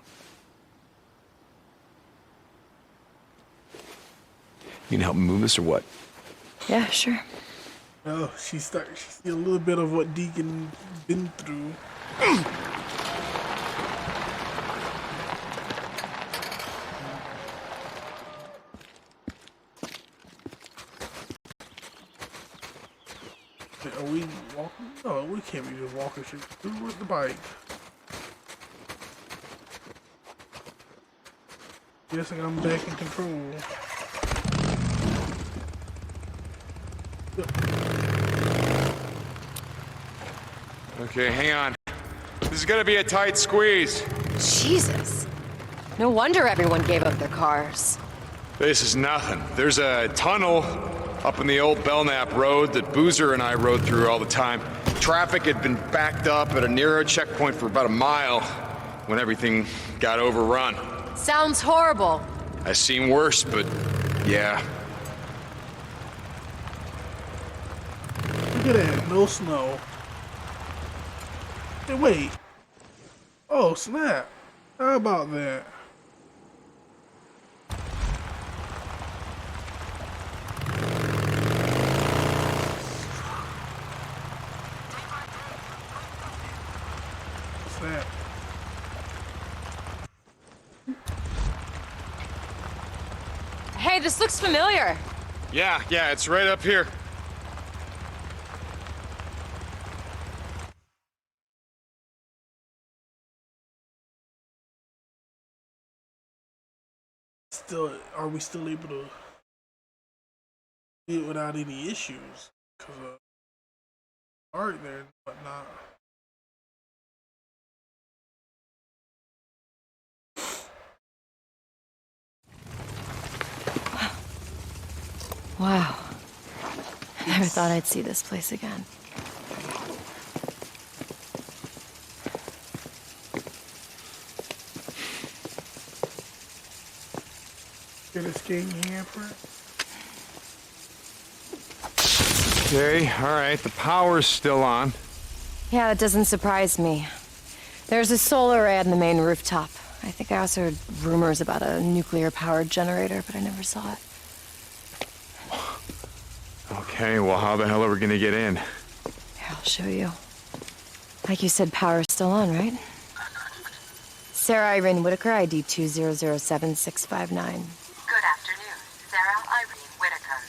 You can help me move this or what? Yeah, sure. Oh, she see a little bit of what Deacon been through. Wait, are we walking? No, we can't be just walking straight through with the bike. Guessing I'm back in control. Okay, hang on. This is gonna be a tight squeeze. Jesus. No wonder everyone gave up their cars. This is nothing. There's a tunnel up in the old Belknap Road that Boozer and I rode through all the time. Traffic had been backed up at a near checkpoint for about a mile when everything got overrun. Sounds horrible. I've seen worse, but yeah. Look at that, no snow. Hey, wait. Oh, snap. How about that? Snap. Hey, this looks familiar. Yeah, it's right up here. Still, are we still able to do it without any issues? Cause art there, but not. Wow. I never thought I'd see this place again. Get a skating hamper. Okay, all right, the power's still on. Yeah, that doesn't surprise me. There's a solar array on the main rooftop. I think I also heard rumors about a nuclear-powered generator, but I never saw it. Okay, well, how the hell are we gonna get in? Here, I'll show you. Like you said, power's still on, right? Sarah Irene Whitaker, ID 2007659. Good afternoon, Sarah Irene Whitaker.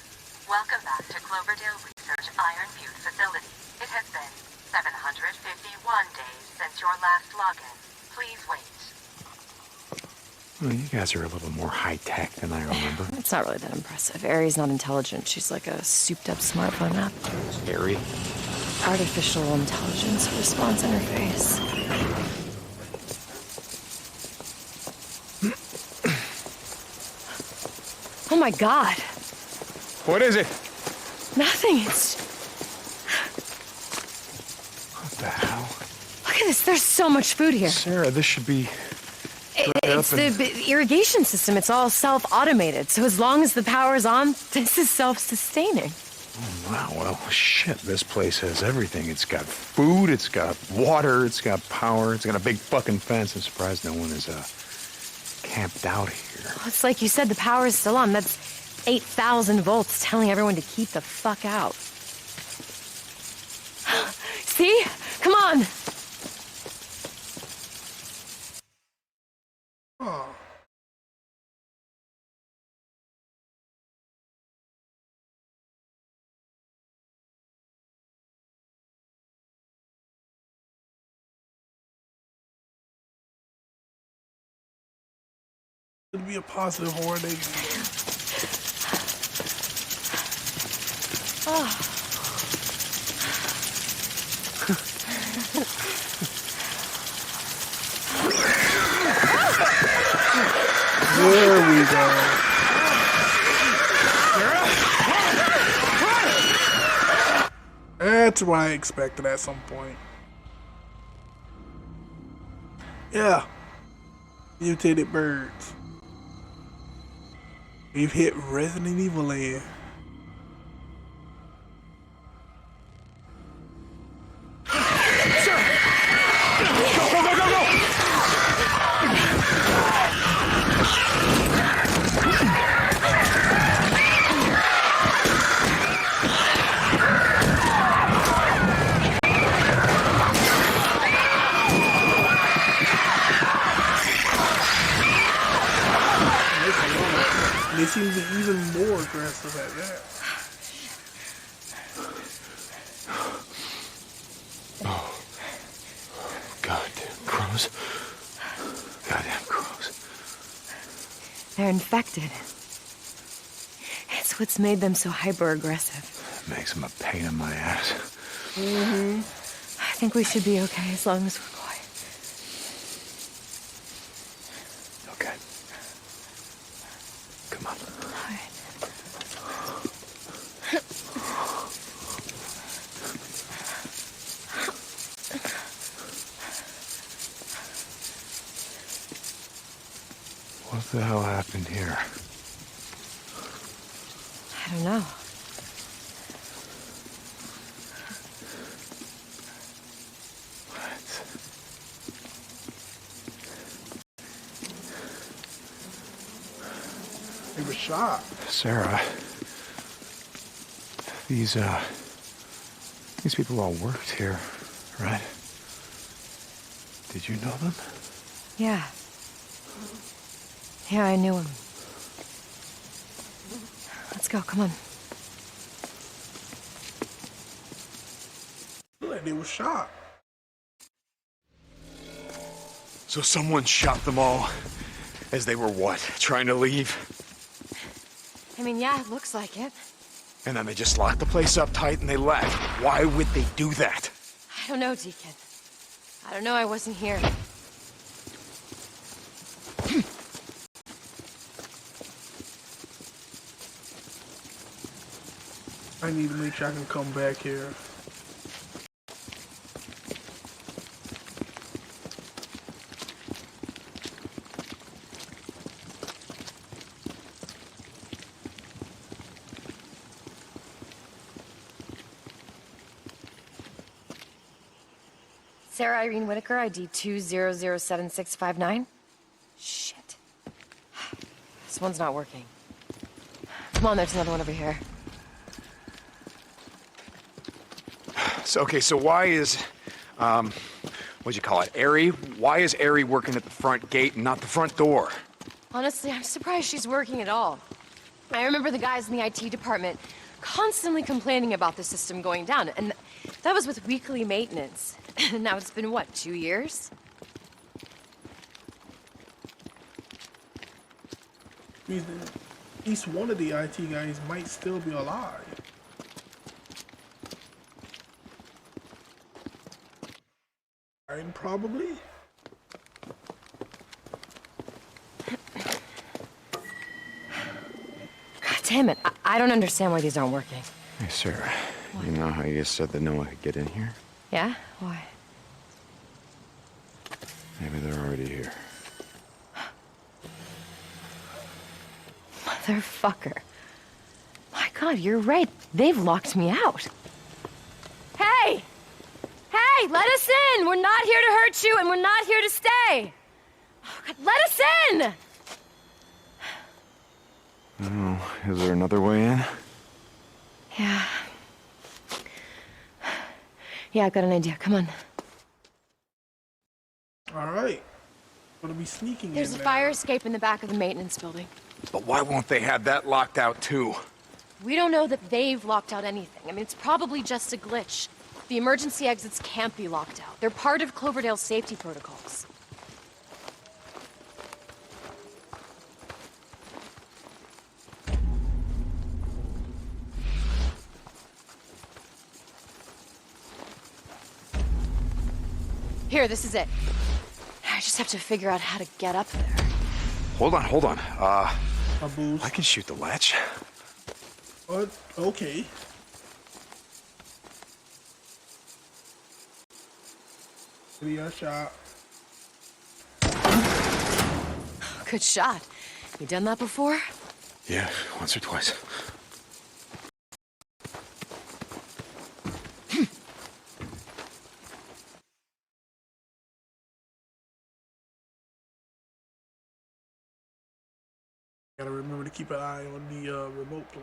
Welcome back to Cloverdale Research Iron Butte facility. It has been 751 days since your last login. Please wait. Well, you guys are a little more high-tech than I remember. It's not really that impressive. Ari's not intelligent. She's like a souped-up smartphone app. Harry? Artificial intelligence response interface. Oh my God. What is it? Nothing. It's... What the hell? Look at this. There's so much food here. Sarah, this should be... It's the irrigation system. It's all self-automated. So as long as the power's on, this is self-sustaining. Oh, wow, well, shit, this place has everything. It's got food, it's got water, it's got power, it's got a big fucking fence. I'm surprised no one is, camped out here. Well, it's like you said, the power is still on. That's 8,000 volts telling everyone to keep the fuck out. See? Come on! Oh. It'll be a positive or a negative. Oh. There we go. That's what I expected at some point. Yeah. Mutated birds. We've hit Resident Evil land. They seem to be even more aggressive at that. Oh. Goddamn crows. Goddamn crows. They're infected. It's what's made them so hyper-aggressive. Makes them a pain in my ass. I think we should be okay as long as we're quiet. Okay. Come on. All right. What the hell happened here? I don't know. They were shot. Sarah, these people all worked here, right? Did you know them? Yeah. Yeah, I knew him. Let's go, come on. Look like they were shot. So someone shot them all as they were what? Trying to leave? I mean, yeah, it looks like it. And then they just locked the place up tight and they left. Why would they do that? I don't know, Deacon. I don't know, I wasn't here. I need to make sure I can come back here. Sarah Irene Whitaker, ID 2007659. Shit. This one's not working. Come on, there's another one over here. So, okay, so why is, what'd you call it, Ari? Why is Ari working at the front gate and not the front door? Honestly, I'm surprised she's working at all. I remember the guys in the IT department constantly complaining about the system going down, and that was with weekly maintenance. Now it's been, what, 2 years? At least one of the IT guys might still be alive. And probably. God damn it, I don't understand why these aren't working. Hey, Sarah, you know how you said that no one could get in here? Yeah? Why? Maybe they're already here. Motherfucker. My God, you're right. They've locked me out. Hey! Hey, let us in! We're not here to hurt you, and we're not here to stay! Oh, God, let us in! Oh, is there another way in? Yeah. Yeah, I've got an idea. Come on. Alright. Gonna be sneaking There's in a now. fire escape in the back of the maintenance building. But why won't they have that locked out too? We don't know that they've locked out anything. I mean, it's probably just a glitch. The emergency exits can't be locked out. They're part of Cloverdale's safety protocols. Here, this is it. I just have to figure out how to get up there. hold on. My booze. I can shoot the latch. Okay. Video shot. Good shot. You done that before? Yeah, once or twice. Gotta remember to keep an eye on the remote play.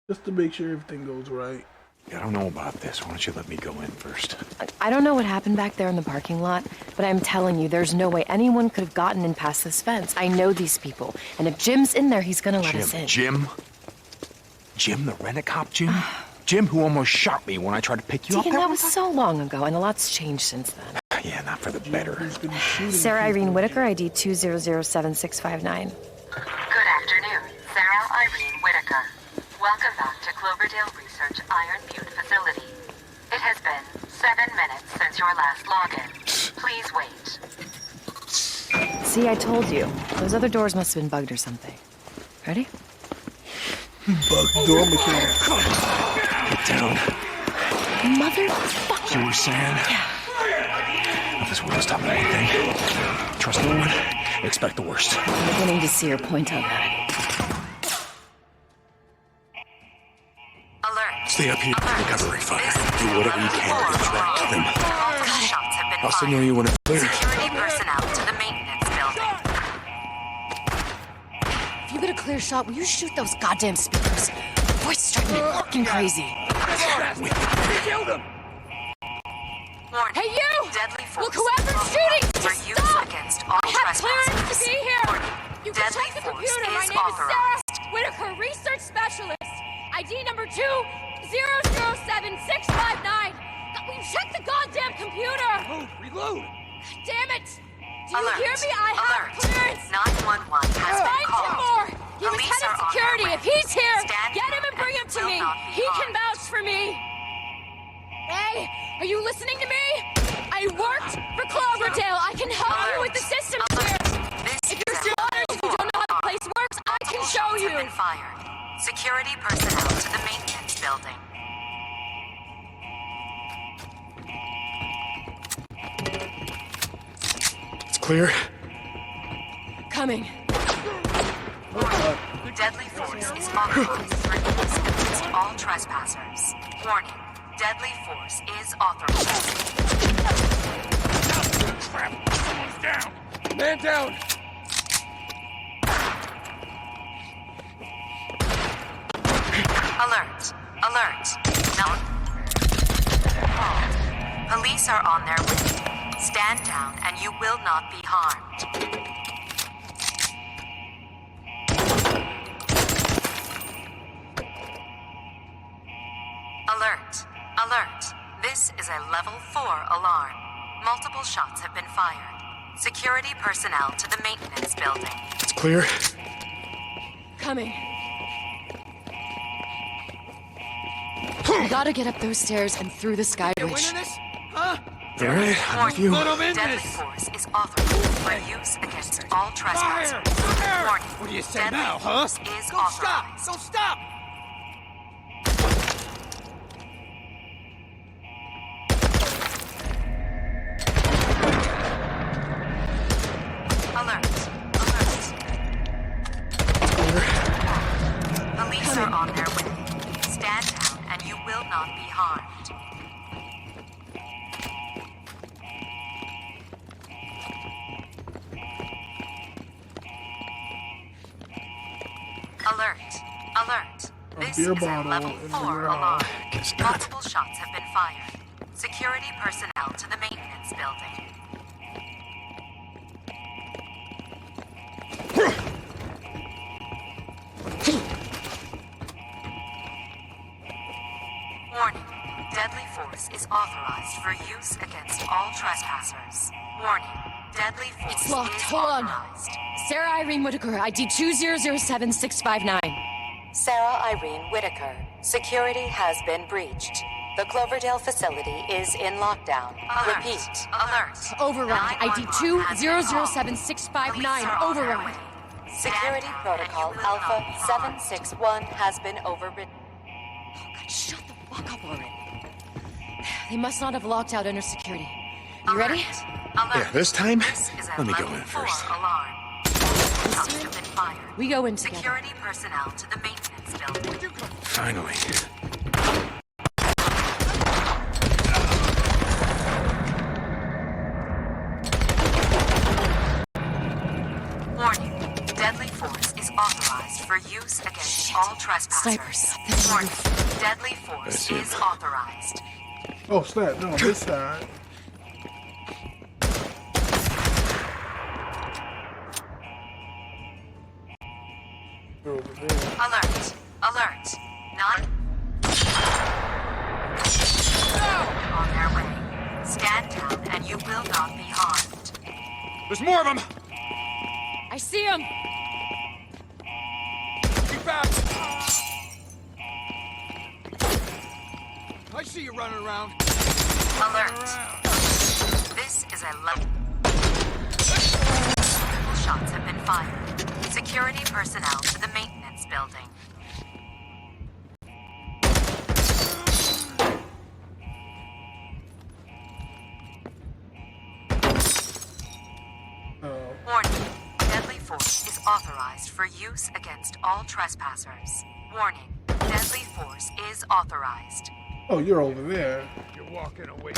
Just to make sure everything goes right. Yeah, I don't know about this. Why don't you let me go in first? I don't know what happened back there in the parking lot, but I'm telling you, there's no way anyone could have gotten in past this fence. I know these people, and if Jim's in there, he's gonna let us in. Jim, the rent-a-cop Jim? Jim, who almost shot me when I tried to pick you up. Deacon, that was so long ago, and a lot's changed since then. Yeah, not for the better. Sarah Irene Whitaker, ID 2007659. Good afternoon, Sarah Irene Whitaker. Welcome back to Cloverdale Research Iron Butte Facility. It has been 7 minutes since your last login. Please wait. See, I told you. Those other doors must have been bugged or something. Ready? Bugged door mechanic. Get down. Motherfucker. You were saying? Yeah. This won't stop anything. Trust no one. Expect the worst. I'm beginning to see your point on that. Alert. Stay up here. Recovery fire. Do whatever you can to distract them. Multiple shots have been I'll fired. signal you when it's clear. Security personnel to the maintenance building. If you get a clear shot, will you shoot those goddamn speakers? Voice is driving me fucking crazy. Warning. Hey, you! Deadly force. Look, whoever's shooting, For just use stop! against all I have clearance to trespassers. be here! Warning. You can Deadly check the force computer. My is name is Sarah authorized. Whitaker, Research Specialist. ID number 2007659. You check the goddamn computer! Reload! Damn it! Do you Alert. hear me? I have Alert. clearance! 911 has been Find called. Timur! He was Police head are of on security. their If way. he's here, Stand get him and down bring him to will me. not be He can harmed. vouch for me. Hey, are you listening to me? I worked for Cloverdale. I can help you with the systems here. This If you're is still honest and you don't know how the place works, I can multiple show shots you. have been fired. Security personnel to the maintenance building. It's clear. Coming. Deadly force is authorized for use against all trespassers. Warning. Deadly force is authorized. Man down! Alert. Alert. No. Police are on their way. Stand down and you will not be harmed. Alert. Alert. This is a level 4 alarm. Multiple shots have been fired. Security personnel to the maintenance building. It's clear. Coming. We gotta get up those stairs and through the sky You bridge. winning this? Huh? All right, I'm with you. Let 'em in Deadly this! force is authorized for use against all trespassers. Fire! Warning. What do you say Deadly now, huh? force is Don't stop! authorized. Don't stop! Alert. Alert. Police are on their way. Stand down and you will not be harmed. Alert. Alert. This beer is a bottle level in the 4 garage. alarm. Guess not. Multiple shots have been fired. Security personnel to the maintenance building. Warning. Deadly force is authorized for use against all trespassers. Warning. Deadly force It's locked. is Hold on. authorized. Sarah Irene Whitaker, ID 2007659. Sarah Irene Whitaker. Security has been breached. The Cloverdale facility is in lockdown. Repeat. Alert. Override. ID 2007659. Override. Security protocol Alpha 761 has been overridden. Oh, God, shut the fuck up already. They must not have locked out inner security. You ready? Yeah, this time, This is a let me go level in 4 first. alarm. Shots have been fired. We go in together. Security personnel to the maintenance building. Finally. Warning. Deadly force is authorized for use against all trespassers. Snipers. Warning. Deadly force That's him. is authorized. Oh snap! No, on this side. They're over there. Alert. Alert. Not on their way. Stand down and you will not be harmed. There's more of them! I see him. Get back! I see you running around. Alert. This is a level. Shots have been fired. Security personnel to the maintenance building. Warning. Deadly force is authorized for use against all trespassers. Warning. Deadly force is authorized. Oh, you're over there. You're walking away.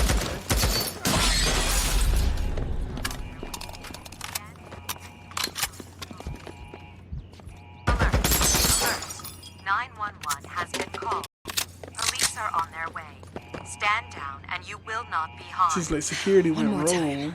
Alert. Alert. 911 has been called. Police are on their way. Stand down and you will not be harmed. She's like security One went more time. rogue.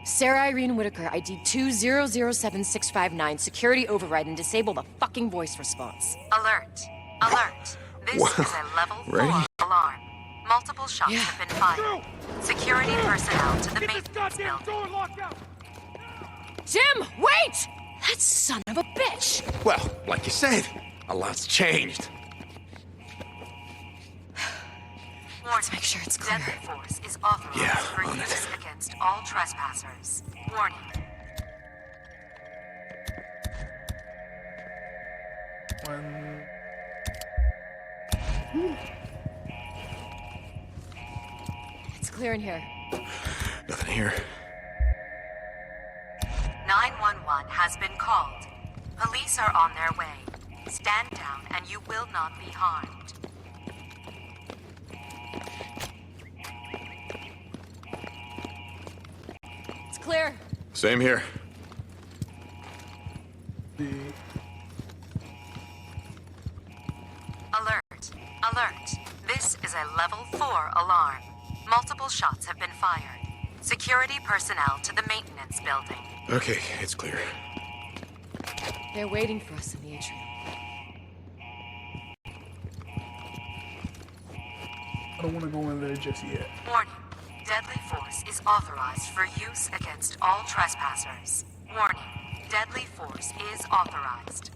Sarah Irene Whitaker, ID 2007659. Security override and disable the fucking voice response. Alert. Alert. This Wow. is a level 4 Ready? alarm. Multiple shots Yeah. have been fired. Security personnel to the Get this maintenance goddamn building. door locked out! Jim, wait! That son of a bitch! Well, like you said, a lot's changed. Warning. make sure it's clear. Deadly force is authorized Yeah, for on use it. against all trespassers. Warning. One. It's clear in here. Nothing here. 911 has been called. Police are on their way. Stand down and you will not be harmed. It's clear. Same here. Alert. Alert. This is a level 4 alarm. Multiple shots have been fired. Security personnel to the maintenance building. Okay, it's clear. They're waiting for us in the atrium. I don't want to go in there just yet. Warning. Deadly force is authorized for use against all trespassers. Warning. Deadly force is authorized.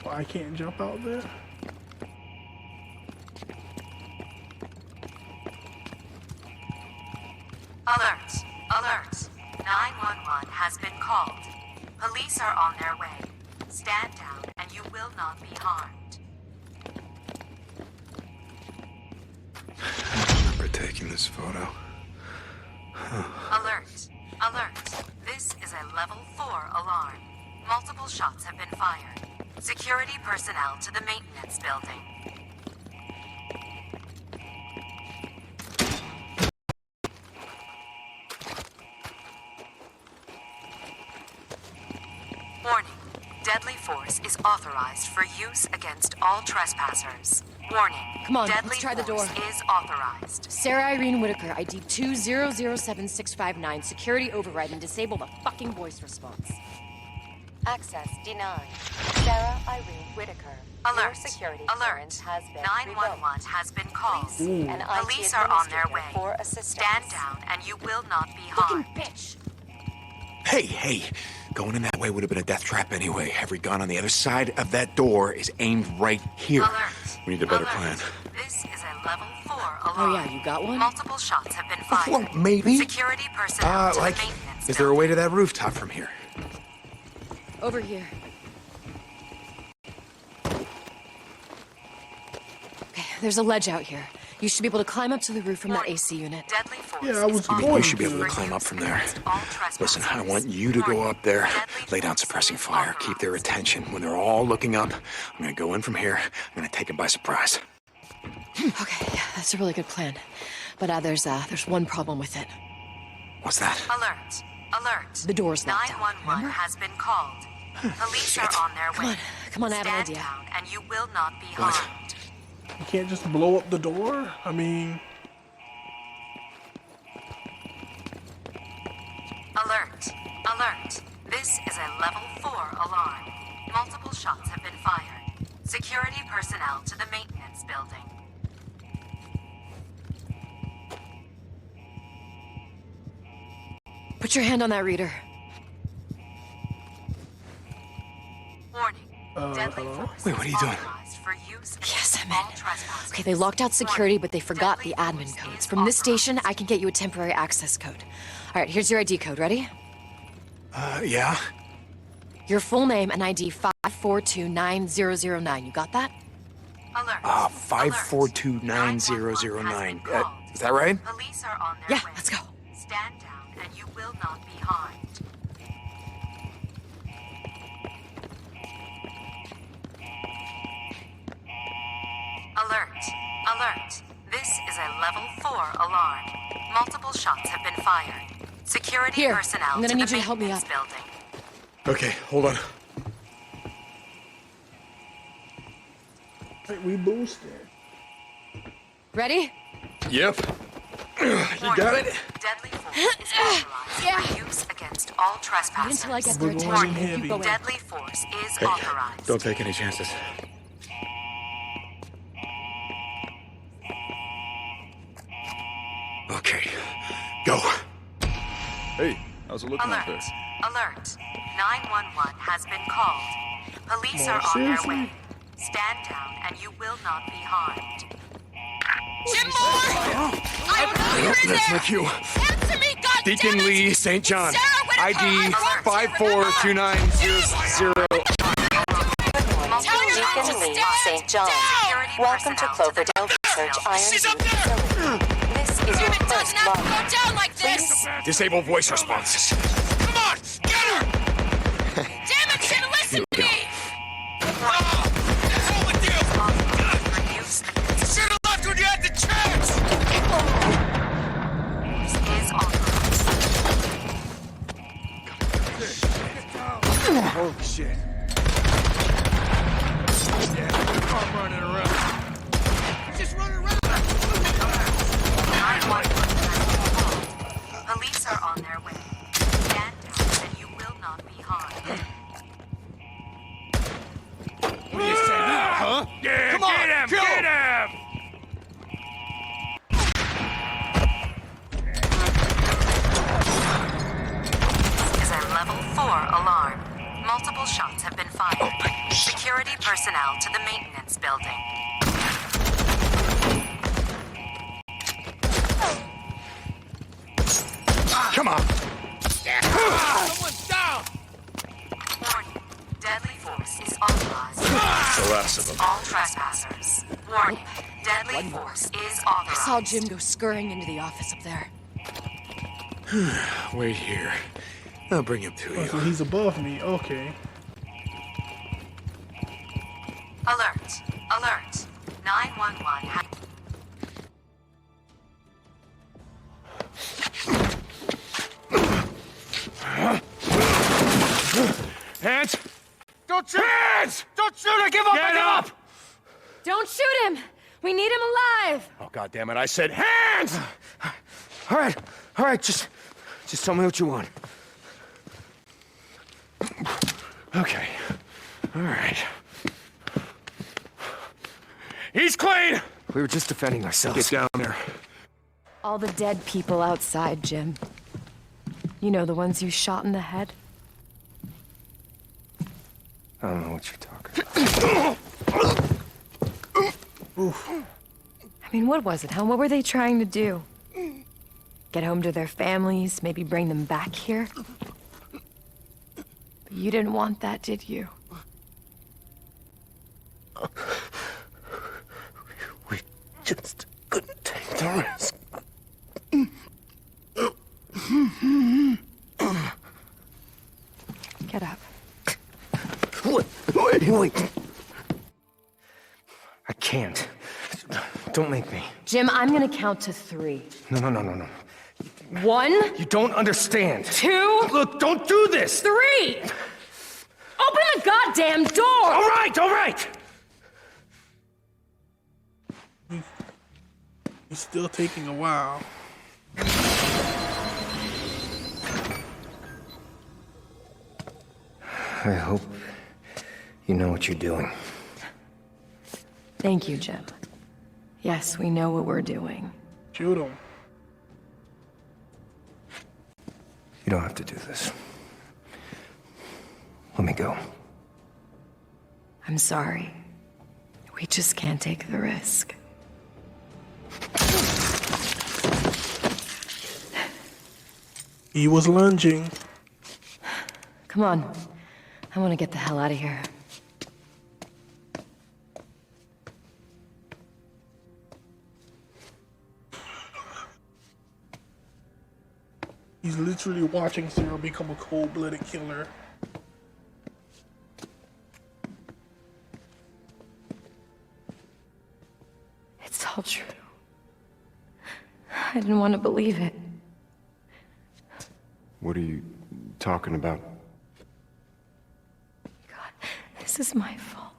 Oh, I can't jump out there. Alert! Alert! 911 has been called. Police are on their way. Stand down and you will not be harmed. I remember taking this photo. Alert! Alert! This is a level 4 alarm. Multiple shots have been fired. Security personnel to the maintenance building. Warning. Deadly force is authorized for use against all trespassers. Warning. Come on, Deadly let's try the door. force is authorized. Sarah Irene Whitaker, ID 2007659. Security override and disable the fucking voice response. Access denied. Sarah Irene Whitaker. Alert. Security clearance has been 911 has been called. And Police are on their way. Stand down and you will not be Fucking harmed. bitch! Hey, going in that way would have been a death trap anyway. Every gun on the other side of that door is aimed right here. Alert. We need a better Alert. plan. This is a level 4 alarm. Oh yeah, you got one? Multiple shots have been fired. Well, maybe. Security personnel to Like, the maintenance is there a way to that rooftop from here? Over here. Okay, there's a ledge out here. You should be able to climb up to the roof from that AC unit. Deadly force Yeah, I was is on going We should be to. able to climb up from there. all Listen, I trespassers. want you to go Warning. up there, Deadly lay down force suppressing is fire, keep their authorized. attention. When they're all looking up, I'm gonna go in from here. I'm gonna take them by surprise. Okay, yeah, that's a really good plan. But there's one problem with it. What's that? Alert. Alert. The door's locked out, 911 remember? has been called. Police are on their way. Come on, I have an Stand idea. down and you will not be What? harmed. You can't just blow up the door? I mean, Alert. Alert. This is a level 4 alarm. Multiple shots have been fired. Security personnel to the maintenance building. Put your hand on that reader. Warning. Deadly hello? force Wait, what are you is doing? authorized for use against Yes, I'm all in. trespassers. Okay, they locked out security, but they forgot the Deadly admin force codes. is From this station, authorized. I can get you a temporary access code. All right, here's your ID code. Ready? Yeah? Your full name and ID 5429009. You got that? Alert. 5429009. Alert. Is that right? Police are on their Yeah, way. let's go. Stand down and you will not be harmed. Alert. Alert. This is a level 4 alarm. Multiple shots have been fired. Security Here, personnel I'm gonna to need the you to help me maintenance up. building. Okay, hold on. hey, we boosted. Ready? Yep. You got it? Deadly force is authorized for use against all Wait trespassers. until I get their We're going attention. in You heavy. go in. Deadly force is Hey, authorized. don't take any chances. Okay, go. Hey, how's it looking out Alert. there? Alert. 911 has been called. Police Well, are on their seriously? way. Stand down and you will not be harmed. Jim Moore! I don't know you're in That's there! my cue. Answer me, goddammit! Deacon Lee St. John. Sarah Whitaker, ID I worked here, remember? 542900. Tell your mom to Deacon Lee stand St. John. down! Welcome to Cloverdale Research Iron She's up there! This is your It doesn't first have to log. go down like this! Disable voice responses. Come on, get her! Damn it, Jim, listen to me! Oh, the hell with you! For use against Should have left when you had the chance! is authorized. Oh, shit. Yeah, I'm running around. Just running around! 911 has been called. Police are on their way. Stand down and you will not be harmed. What do you say now, huh? Yeah, come on, get him! Get him! This is a level 4 alarm. Multiple shots have been fired. Security personnel to the maintenance building. Come on. Someone's down! Warning. Deadly force is authorized. The last of them. All trespassers. Warning. Deadly force is I authorized. saw Jim go scurrying into the office up there. Wait here. I'll bring him to Oh, so you. he's above me. Okay. Alert. Alert. 911 has... Hands! Don't shoot! Hands! Don't shoot! I give up! Get up! Don't shoot him! We need him alive! Oh, God damn it, I said hands! All right, just tell me what you want. Okay. All right. He's clean! We were just defending ourselves. Get down there. All the dead people outside, Jim. You know, the ones you shot in the head. I don't know what you're talking about. Oof. I mean, what was it, huh? What were they trying to do? Get home to their families, maybe bring them back here? But you didn't want that, did you? We just couldn't take the risk. Get up. Wait. I can't. Don't make me. Jim, I'm gonna count to 3. No. 1. You don't understand. 2. Look, don't do this! 3! Open the goddamn door! All right! It's still taking a while. I hope you know what you're doing. Thank you, Jim. Yes, we know what we're doing. Shoot him. You don't have to do this. Let me go. I'm sorry. We just can't take the risk. He was lunging. Come on. I want to get the hell out of here. He's literally watching Sarah become a cold-blooded killer. It's all true. I didn't want to believe it. What are you talking about? God, this is my fault.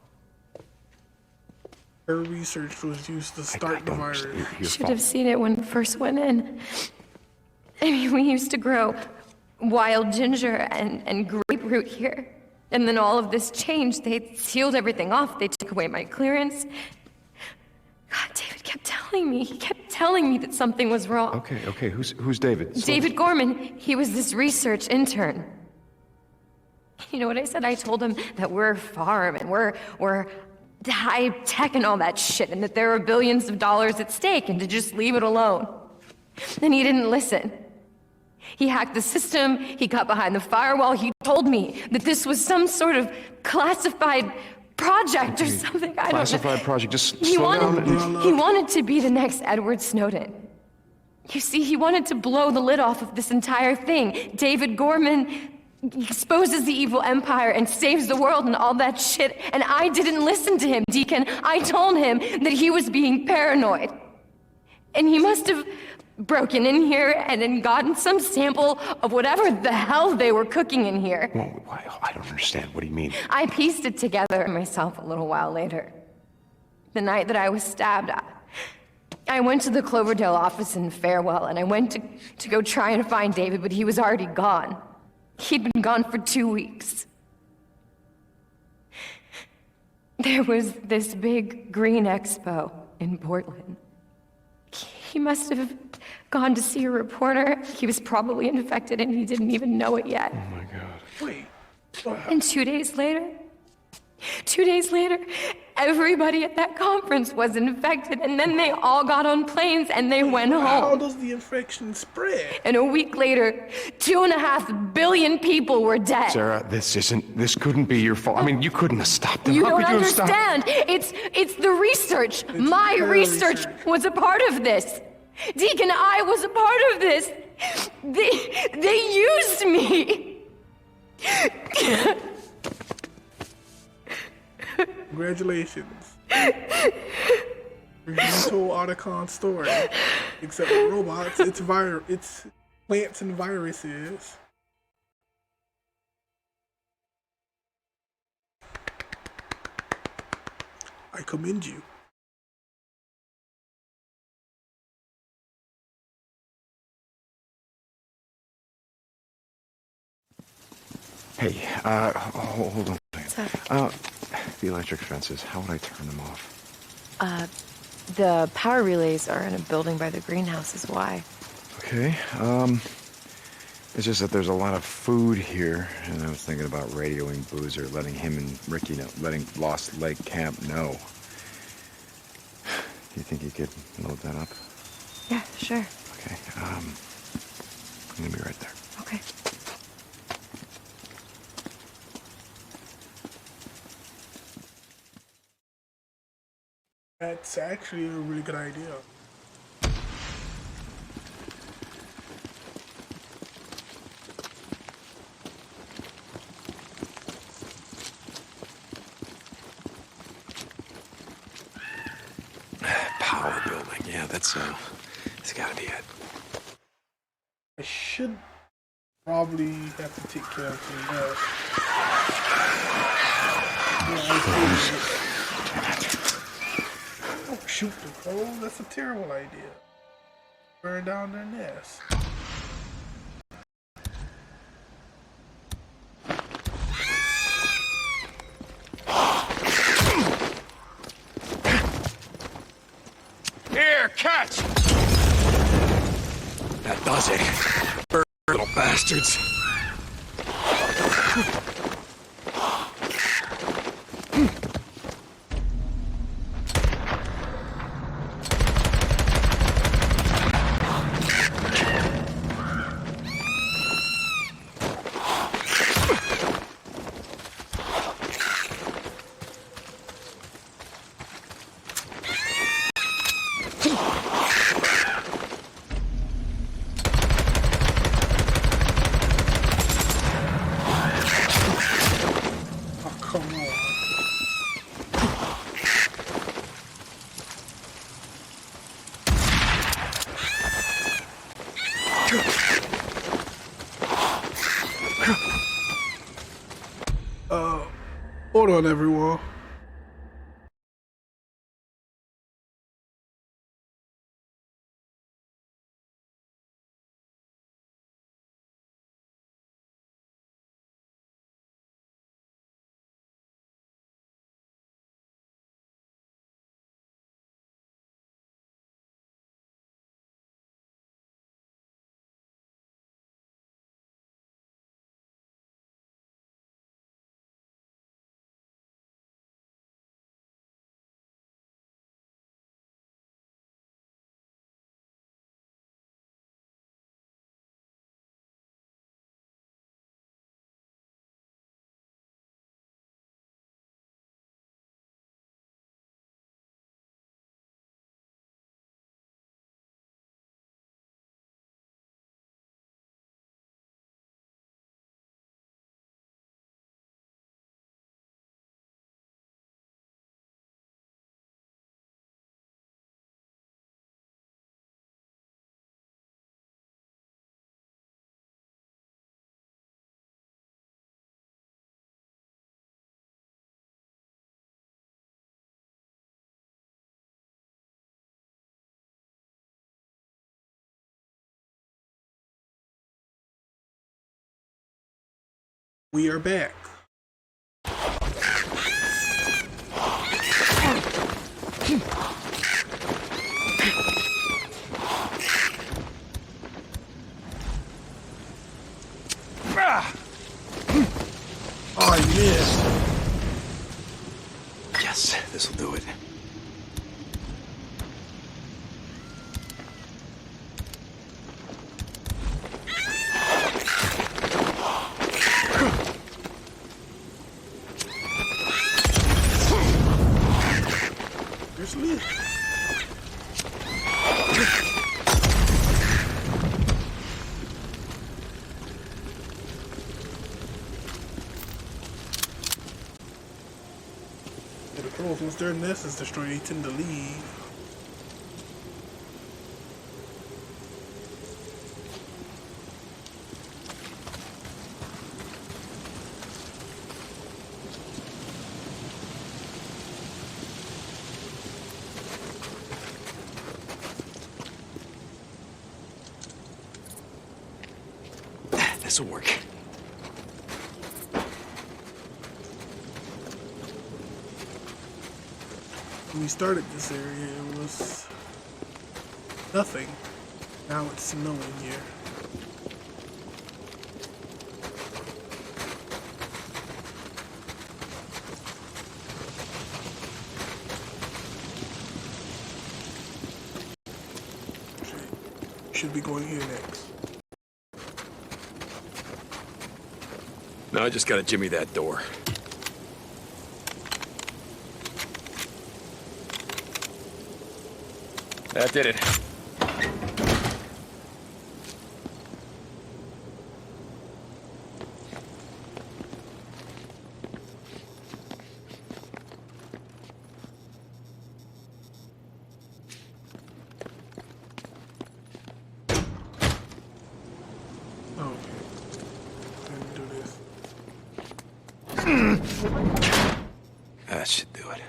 Her research was used to start the virus. I should have seen it when it first went in. I mean, we used to grow wild ginger and grapefruit here. And then all of this changed. They sealed everything off. They took away my clearance. God, David kept telling me. He kept telling me that something was wrong. Okay. Who's David? David Gorman, he was this research intern. You know what I said? I told him that we're a farm and we're high tech and all that shit, and that there were billions of dollars at stake, and to just leave it alone. And he didn't listen. He hacked the system, he got behind the firewall, he told me that this was some sort of classified project or something. I don't know. Classified project, just He slow down. wanted to be the next Edward Snowden. You see, he wanted to blow the lid off of this entire thing. David Gorman exposes the evil empire and saves the world and all that shit, and I didn't listen to him, Deacon. I told him that he was being paranoid. And he must have broken in here and then gotten some sample of whatever the hell they were cooking in here. Well, I don't understand. What do you mean? I pieced it together myself a little while later. The night that I was stabbed, I went to the Cloverdale office in Farewell, and I went to go try and find David, but he was already gone. He'd been gone for 2 weeks. There was this big green expo in Portland. He must have gone to see a reporter. He was probably infected and he didn't even know it yet. Oh my God. Wait. And 2 days later, everybody at that conference was infected, and then they all got on planes and they went home. How does the infection spread? And a week later, 2.5 billion people were dead. Sarah, this couldn't be your fault. I mean, you couldn't have stopped them. You How don't could you have stopped? understand. It's the research. My her research research. was a part of this. Deacon, I was a part of this. They used me. Congratulations. You told Otacon story. Except with robots, it's plants and viruses. I commend you. Hey, hold on a second. The electric fences, how would I turn them off? The power relays are in a building by the greenhouse is why. Okay, It's just that there's a lot of food here, and I was thinking about radioing Boozer, letting him and Ricky know, letting Lost Lake Camp know. Do you think you could load that up? Yeah, sure. Okay, I'm gonna be right there. Okay. That's actually a really good idea. Power building, yeah, that's gotta be it. I should probably have to take care of some else. Don't shoot the crows, that's a terrible idea. Burn down their nest. Here, catch! That does it. Burn, little bastards. Hold on, everyone. We are back. Oh, you missed. Yes, this'll do it. There's Lee. The crows, once their nest is destroyed, they tend to leave. This'll work. When we started this area, it was nothing. Now it's snowing here. should be going here next. No, I just gotta jimmy that door. That did it. Oh, let me do this. That should do it.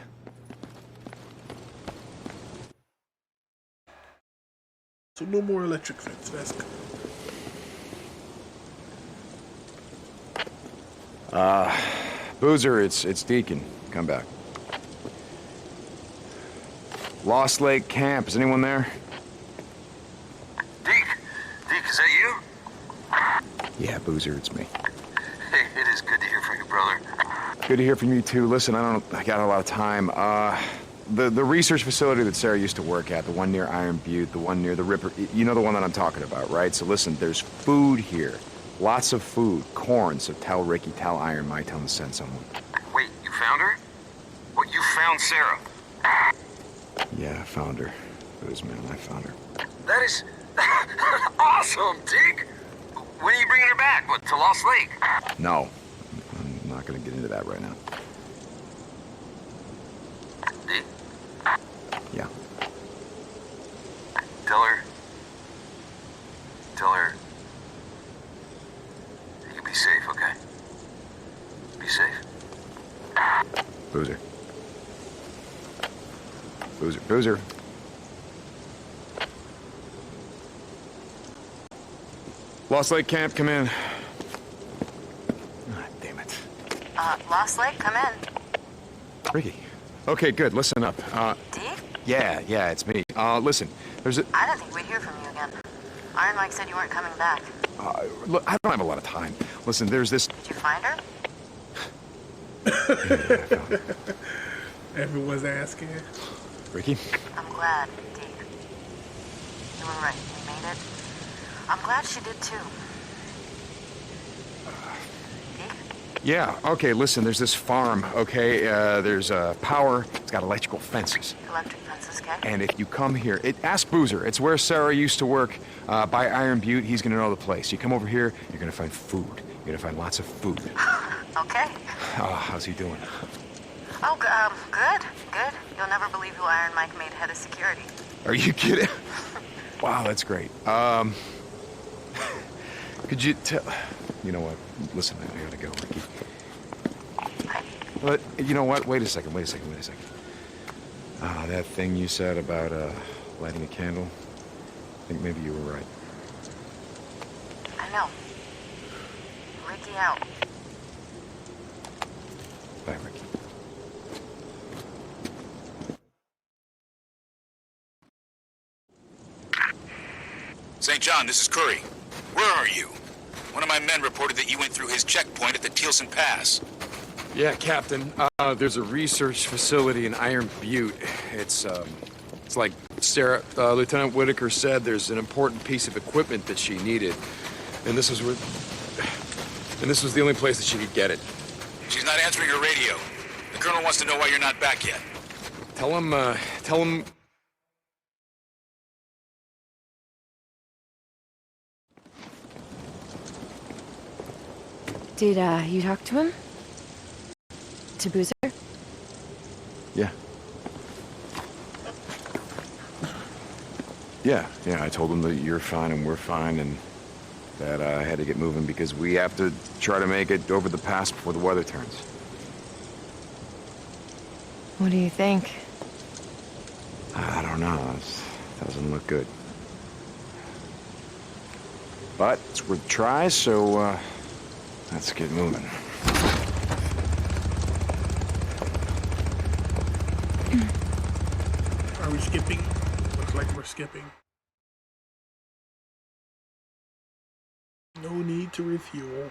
So no more electric fence. That's good. Boozer, it's Deacon. Come back. Lost Lake Camp. Is anyone there? Deke, is that you? Yeah, Boozer, it's me. Hey, it is good to hear from you, brother. Good to hear from you too. Listen, I got a lot of time. The research facility that Sarah used to work at, the one near Iron Butte, the one near the Ripper, you know the one that I'm talking about, right? So listen, there's food here. Lots of food. Corn, so tell Ricky, tell Iron Mike, tell him to send someone. Wait, you found her? What, you found Sarah? Yeah, I found her. Booze, man, I found her. That is awesome, Deke. When are you bringing her back? What, to Lost Lake? No, I'm not gonna get into that right now. Deke, Yeah. tell her you be safe, okay? Be safe. Boozer. Boozer. Lost Lake Camp, come in. Ah, damn it. Lost Lake, come in. Ricky. Okay, good. Listen up. Deke? Yeah, it's me. Listen, there's a... I didn't think we'd hear from you again. Iron Mike said you weren't coming back. Look, I don't have a lot of time. Listen, there's this... Did you find her? Everyone's asking. Ricky? I'm glad, Deke. You were right. We made it. I'm glad she did too. Deke? Yeah, okay, listen, there's this farm, okay? There's power. It's got electrical fences. Electric fences, okay? And if you come here, ask Boozer. It's where Sarah used to work by Iron Butte. He's gonna know the place. You come over here, you're gonna find food. You're gonna find lots of food. Okay. How's he doing? Oh, good. You'll never believe who Iron Mike made head of security. Are you kidding? Wow, that's great. Could you tell... You know what? Listen, I gotta go, Ricky. But, you know what? Wait a second. That thing you said about, lighting a candle, I think maybe you were right. I know. Ricky out. Bye, Ricky. St. John, this is Curry. Where are you? One of my men reported that you went through his checkpoint at the Tealson Pass. Yeah, Captain. There's a research facility in Iron Butte. It's like Sarah, Lieutenant Whitaker said there's an important piece of equipment that she needed. And this was the only place that she could get it. She's not answering her radio. The Colonel wants to know why you're not back yet. Tell him... Did, you talk to him? To Boozer? Yeah. Yeah, I told him that you're fine and we're fine and that I had to get moving because we have to try to make it over the pass before the weather turns. What do you think? I don't know. It doesn't look good. But it's worth a try, so, let's get moving. Are we skipping? Looks like we're skipping. No need to refuel.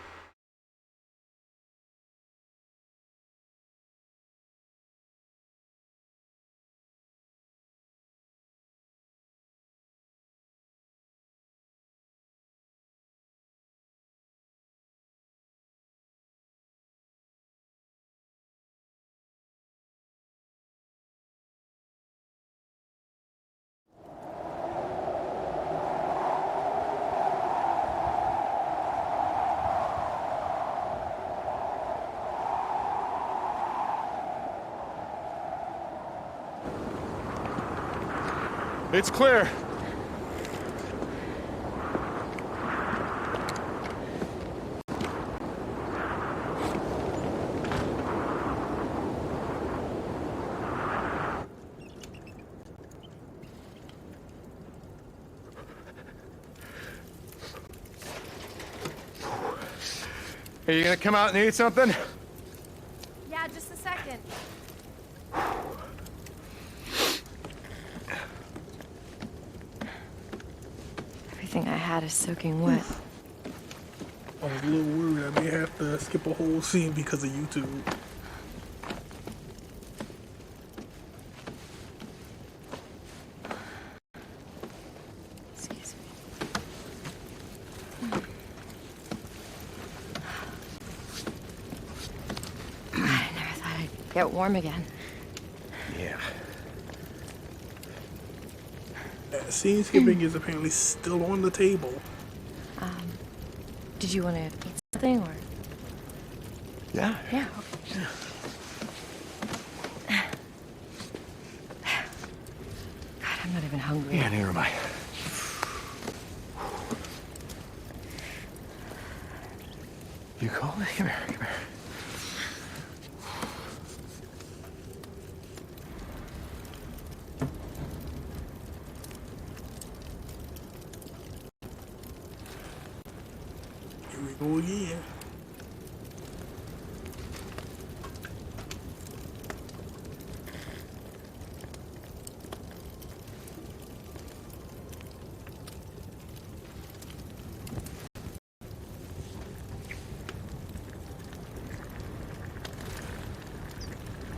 It's clear. Are you gonna come out and eat something? Yeah, just a second. Everything I had is soaking wet. I was a little worried I may have to skip a whole scene because of YouTube. Excuse me. I never thought I'd get warm again. Yeah. Scene skipping is apparently still on the table. Did you want to eat something or? Yeah. Yeah. Okay. God, I'm not even hungry. Yeah, neither am I. You cold? Come here, come here. Here we go again.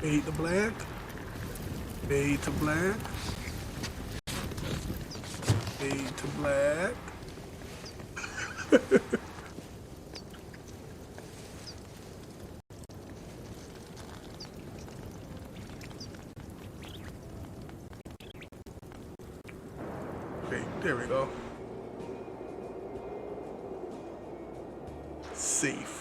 Fade to black. Fade to black. Fade to black. Okay, there we go. Safe.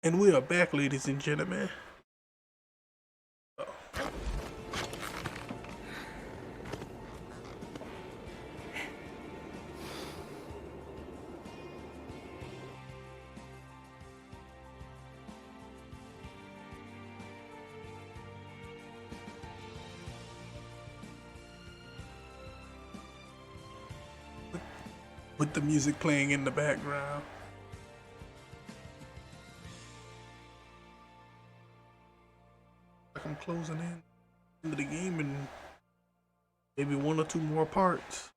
And we are back, ladies and gentlemen. With the music playing in the background. Like I'm closing in into the game in maybe 1 or 2 more parts.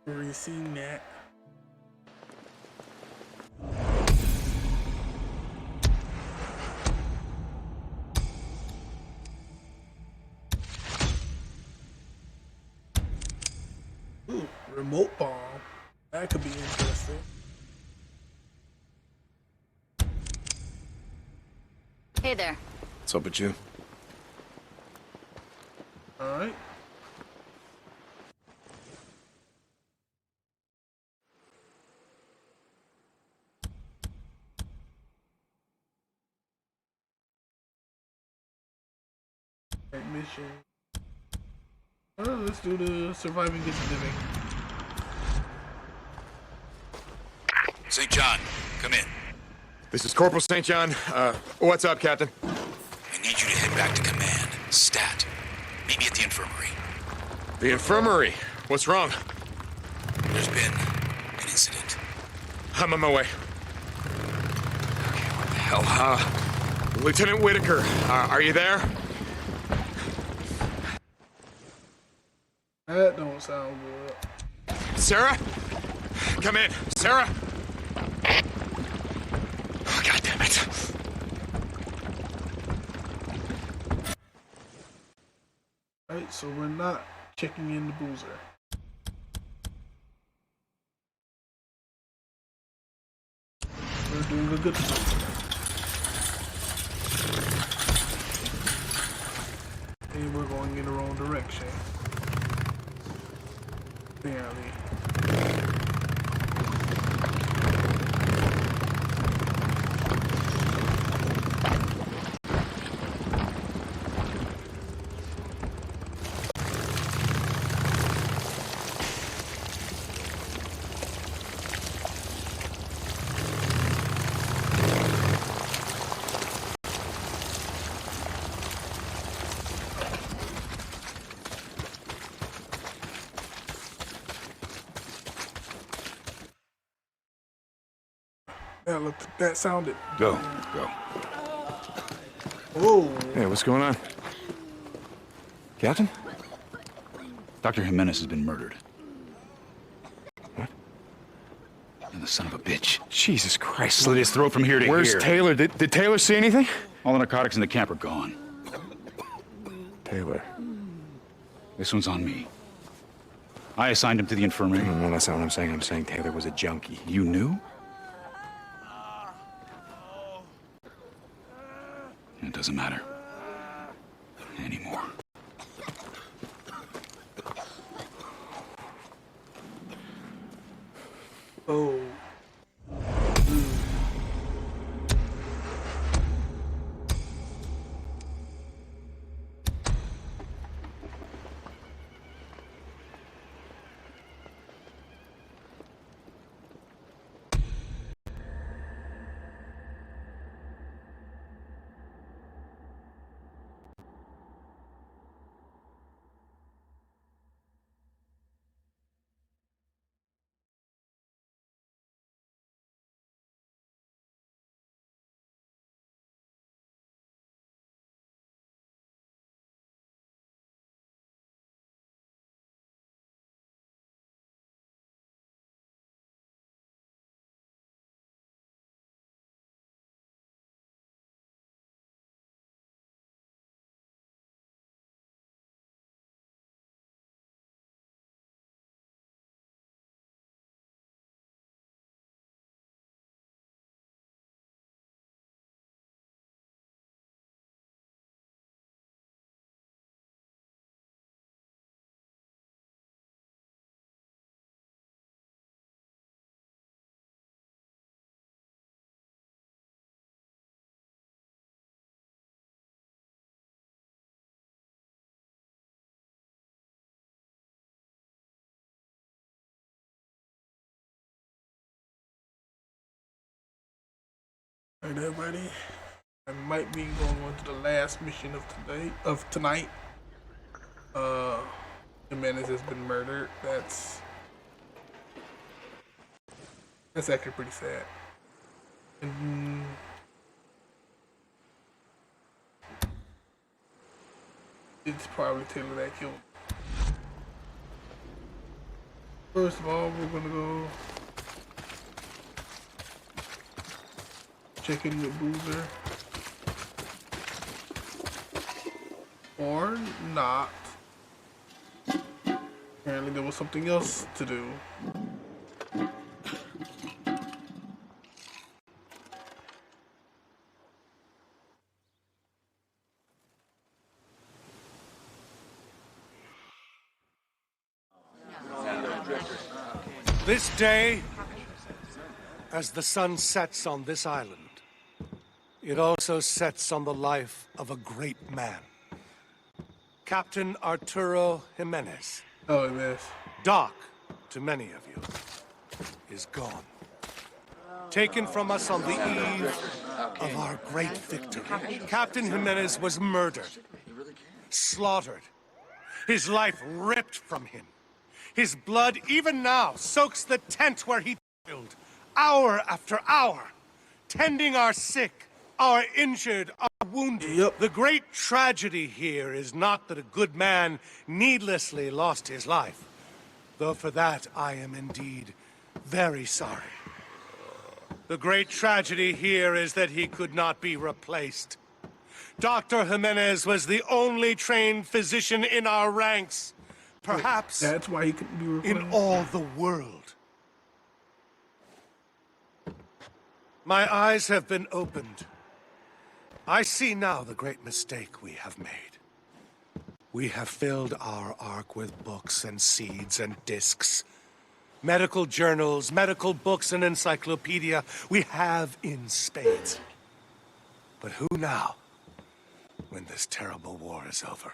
Already seen that. Ooh, remote bomb. That could be interesting. Hey there. What's up with you? Alright. Mission. Let's do the surviving gets living. St. John, come in. This is Corporal St. John. What's up, Captain? I need you to head back to command. Stat. Meet me at the infirmary. The infirmary? What's wrong? There's been an incident. I'm on my way. Okay, what the hell? Lieutenant Whitaker, are you there? That don't sound good. Sarah? Come in. Sarah? Oh, God damn it. Alright, so we're not checking in the boozer. We're doing a good thing. And we're going in the wrong direction. Apparently. That sounded. Go. Oh. Hey, what's going on? Captain? Dr. Jimenez has been murdered. What? And the son of a bitch. Jesus Christ. Slit his throat from here to Where's here. Taylor? Did Taylor see anything? All the narcotics in the camp are gone. Taylor. This one's on me. I assigned him to the infirmary. No, that's not what I'm saying. I'm saying Taylor was a junkie. You knew? It doesn't matter. Anymore. Oh. Alright, everybody. I might be going on to the last mission of tonight. Jimenez has been murdered. That's actually pretty sad. And it's probably Taylor that killed him. First of all, we're gonna go check in with Boozer. Or not. Apparently there was something else to do. This day, as the sun sets on this island, it also sets on the life of a great man. Captain Arturo Jimenez. Oh, Jimenez. Doc, to many of you, is gone. Taken from us on the eve of our great victory. Captain Jimenez was murdered, slaughtered, his life ripped from him. His blood, even now, soaks the tent where he toiled, hour after hour, tending our sick, our injured, our wounded. Yep. The great tragedy here is not that a good man needlessly lost his life, though for that I am indeed very sorry. The great tragedy here is that he could not be replaced. Dr. Jimenez was the only trained physician in our ranks. Perhaps that's why he couldn't be replaced. In all the world. My eyes have been opened. I see now the great mistake we have made. We have filled our ark with books and seeds and discs. Medical journals, medical books, and encyclopedia we have in spades. But who now, when this terrible war is over?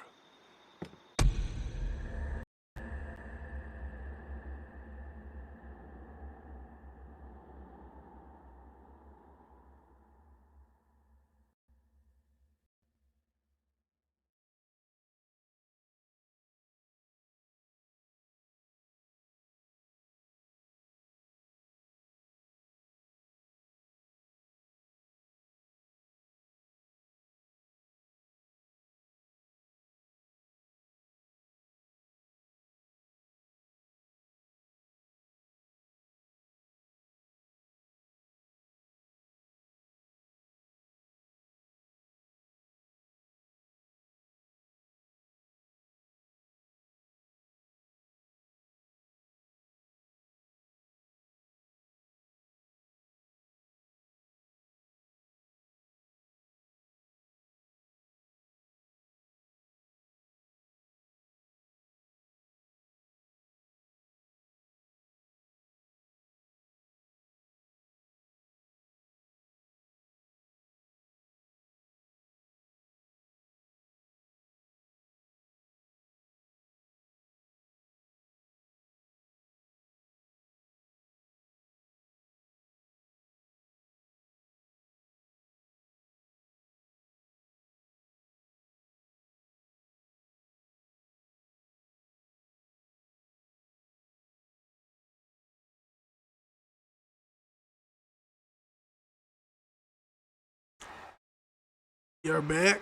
You're back.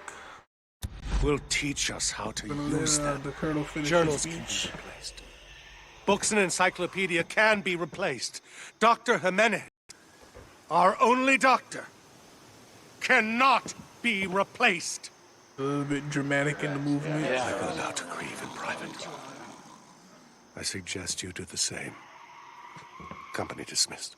Will teach us how to use them. The Colonel finished Journals his can be speech. replaced. Books and encyclopedia can be replaced. Dr. Jimenez, our only doctor, cannot be replaced. A little bit dramatic in the movement. I go now to grieve in private. I suggest you do the same. Company dismissed.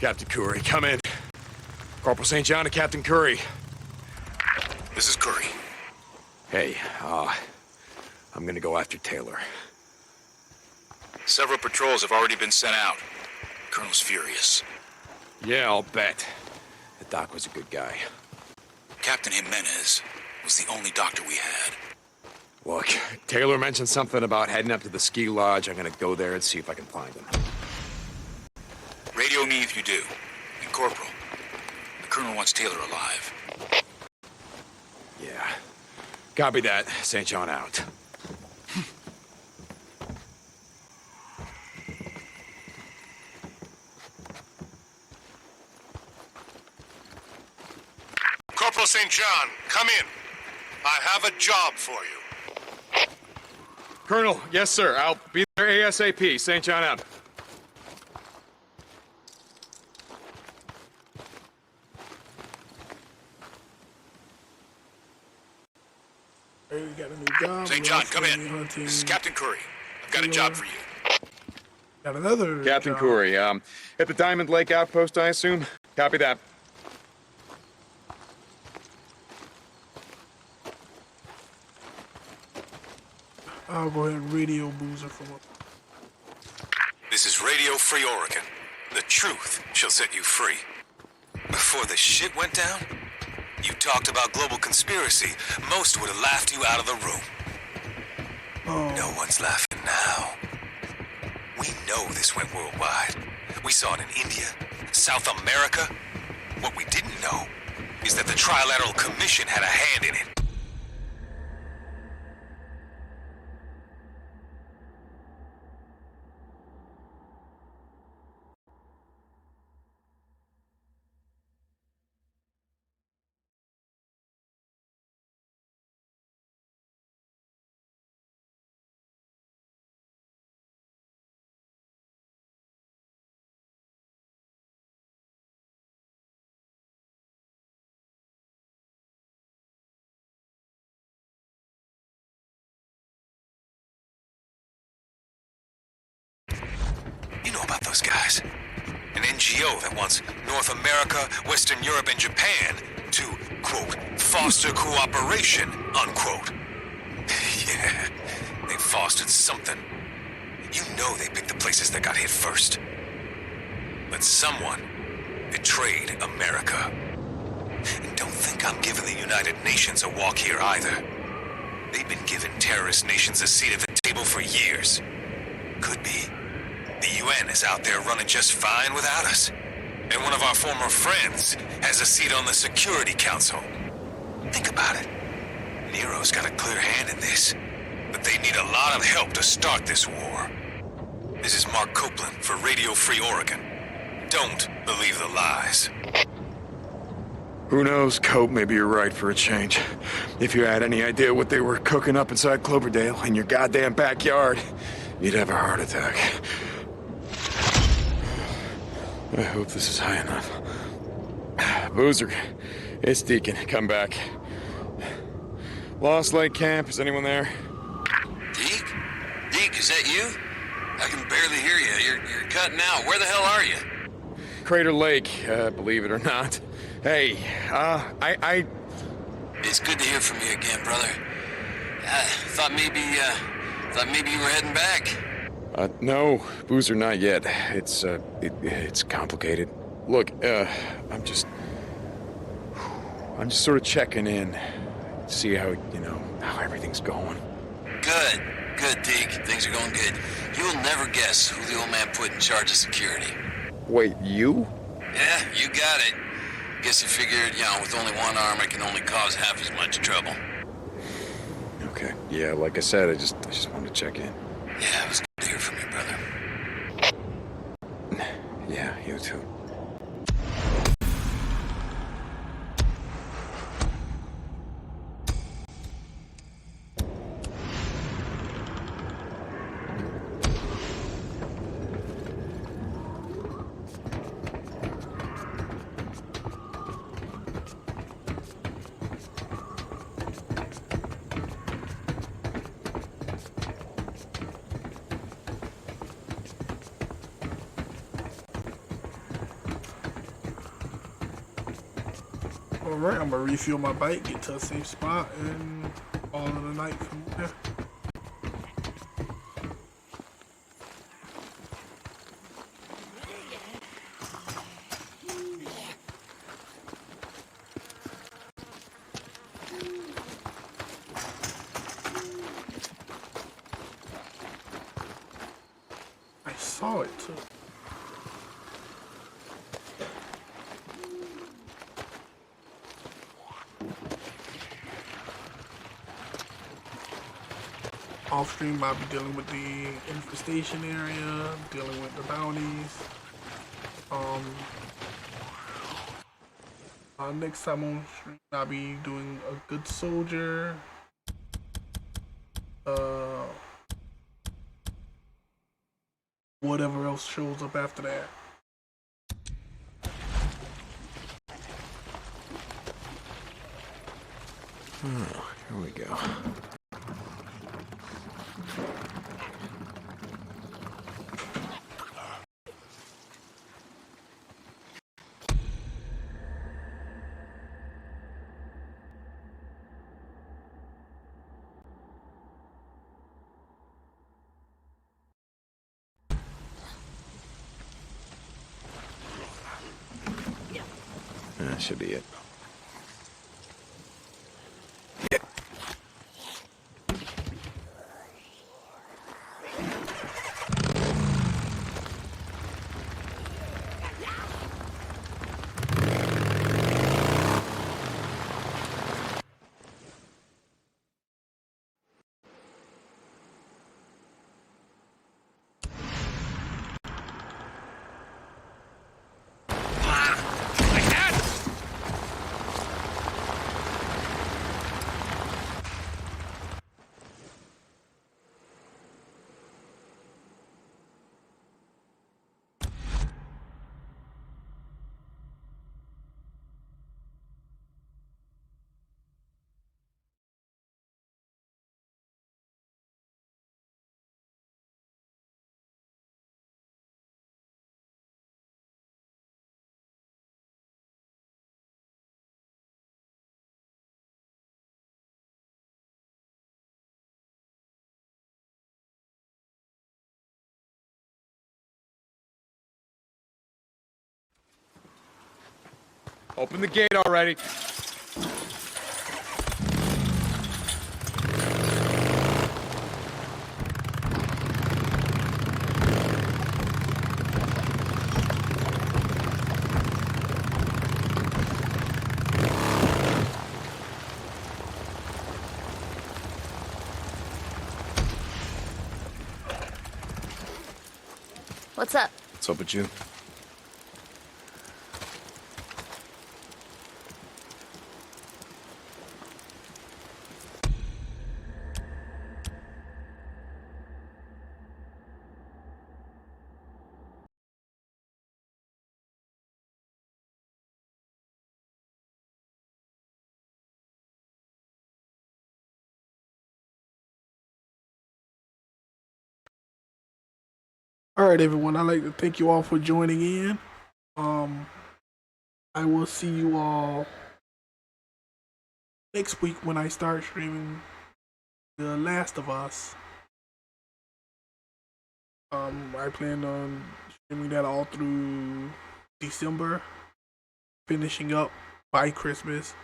Captain Curry, come in. Corporal St. John to Captain Curry. This is Curry. Hey, I'm gonna go after Taylor. Several patrols have already been sent out. Colonel's furious. Yeah, I'll bet. The doc was a good guy. Captain Jimenez was the only doctor we had. Look, Taylor mentioned something about heading up to the ski lodge. I'm gonna go there and see if I can find him. Radio me if you do. And Corporal, the Colonel wants Taylor alive. Yeah. Copy that. St. John out. Corporal St. John, come in. I have a job for you. Colonel, yes, sir. I'll be there ASAP. St. John out. Hey, we got a new job. St. John, come in. This is Captain Curry. I've got a job for you. Got another Captain job. Curry, at the Diamond Lake outpost, I assume? Copy that. I'll go ahead and radio Boozer from up. This is Radio Free Oregon. The truth shall set you free. Before the shit went down, you talked about global conspiracy. Most would have laughed you out of the room. Oh. No one's laughing now. We know this went worldwide. We saw it in India, South America. What we didn't know is that the Trilateral Commission had a hand in it. You know about those guys. An NGO that wants North America, Western Europe, and Japan to, quote, foster cooperation, unquote. Yeah, they fostered something. You know they picked the places that got hit first. But someone betrayed America. And don't think I'm giving the United Nations a walk here either. They've been giving terrorist nations a seat at the table for years. Could be. The UN is out there running just fine without us. And one of our former friends has a seat on the Security Council. Think about it. Nero's got a clear hand in this. But they need a lot of help to start this war. This is Mark Copeland for Radio Free Oregon. Don't believe the lies. Who knows, Cope, maybe you're right for a change. If you had any idea what they were cooking up inside Cloverdale in your goddamn backyard, you'd have a heart attack. I hope this is high enough. Boozer, it's Deacon. Come back. Lost Lake Camp, is anyone there? Deke? Deke, is that you? I can barely hear you. You're cutting out. Where the hell are you? Crater Lake, believe it or not. Hey, It's good to hear from you again, brother. I thought maybe you were heading back. No, Boozer, not yet. It's complicated. Look, I'm just sort of checking in, see how everything's going. Good, Deke. Things are going good. You'll never guess who the old man put in charge of security. Wait, you? Yeah, you got it. Guess he figured, with only one arm, it can only cause half as much trouble. Okay. Yeah, like I said, I just wanted to check in. Yeah, it was good to hear from you, brother. Yeah, you too. Alright, I'm gonna refuel my bike, get to a safe spot, and call it a night from there. I saw it too. Off stream, I'll be dealing with the infestation area, dealing with the bounties. Next time on stream, I'll be doing a good soldier. Whatever else shows up after that. Oh, here we go. That should be it. Open the gate already. What's up? What's up with you? Alright everyone, I'd like to thank you all for joining in. I will see you all next week when I start streaming The Last of Us. I plan on streaming that all through December, finishing up by Christmas.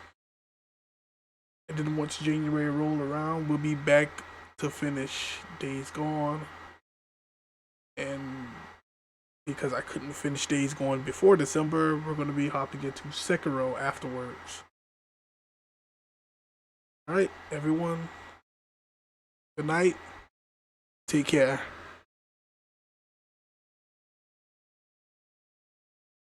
And then once January roll around, we'll be back to finish Days Gone. And because I couldn't finish Days Gone before December, we're going to be hopping into Sekiro afterwards. Alright, everyone. Good night. Take care.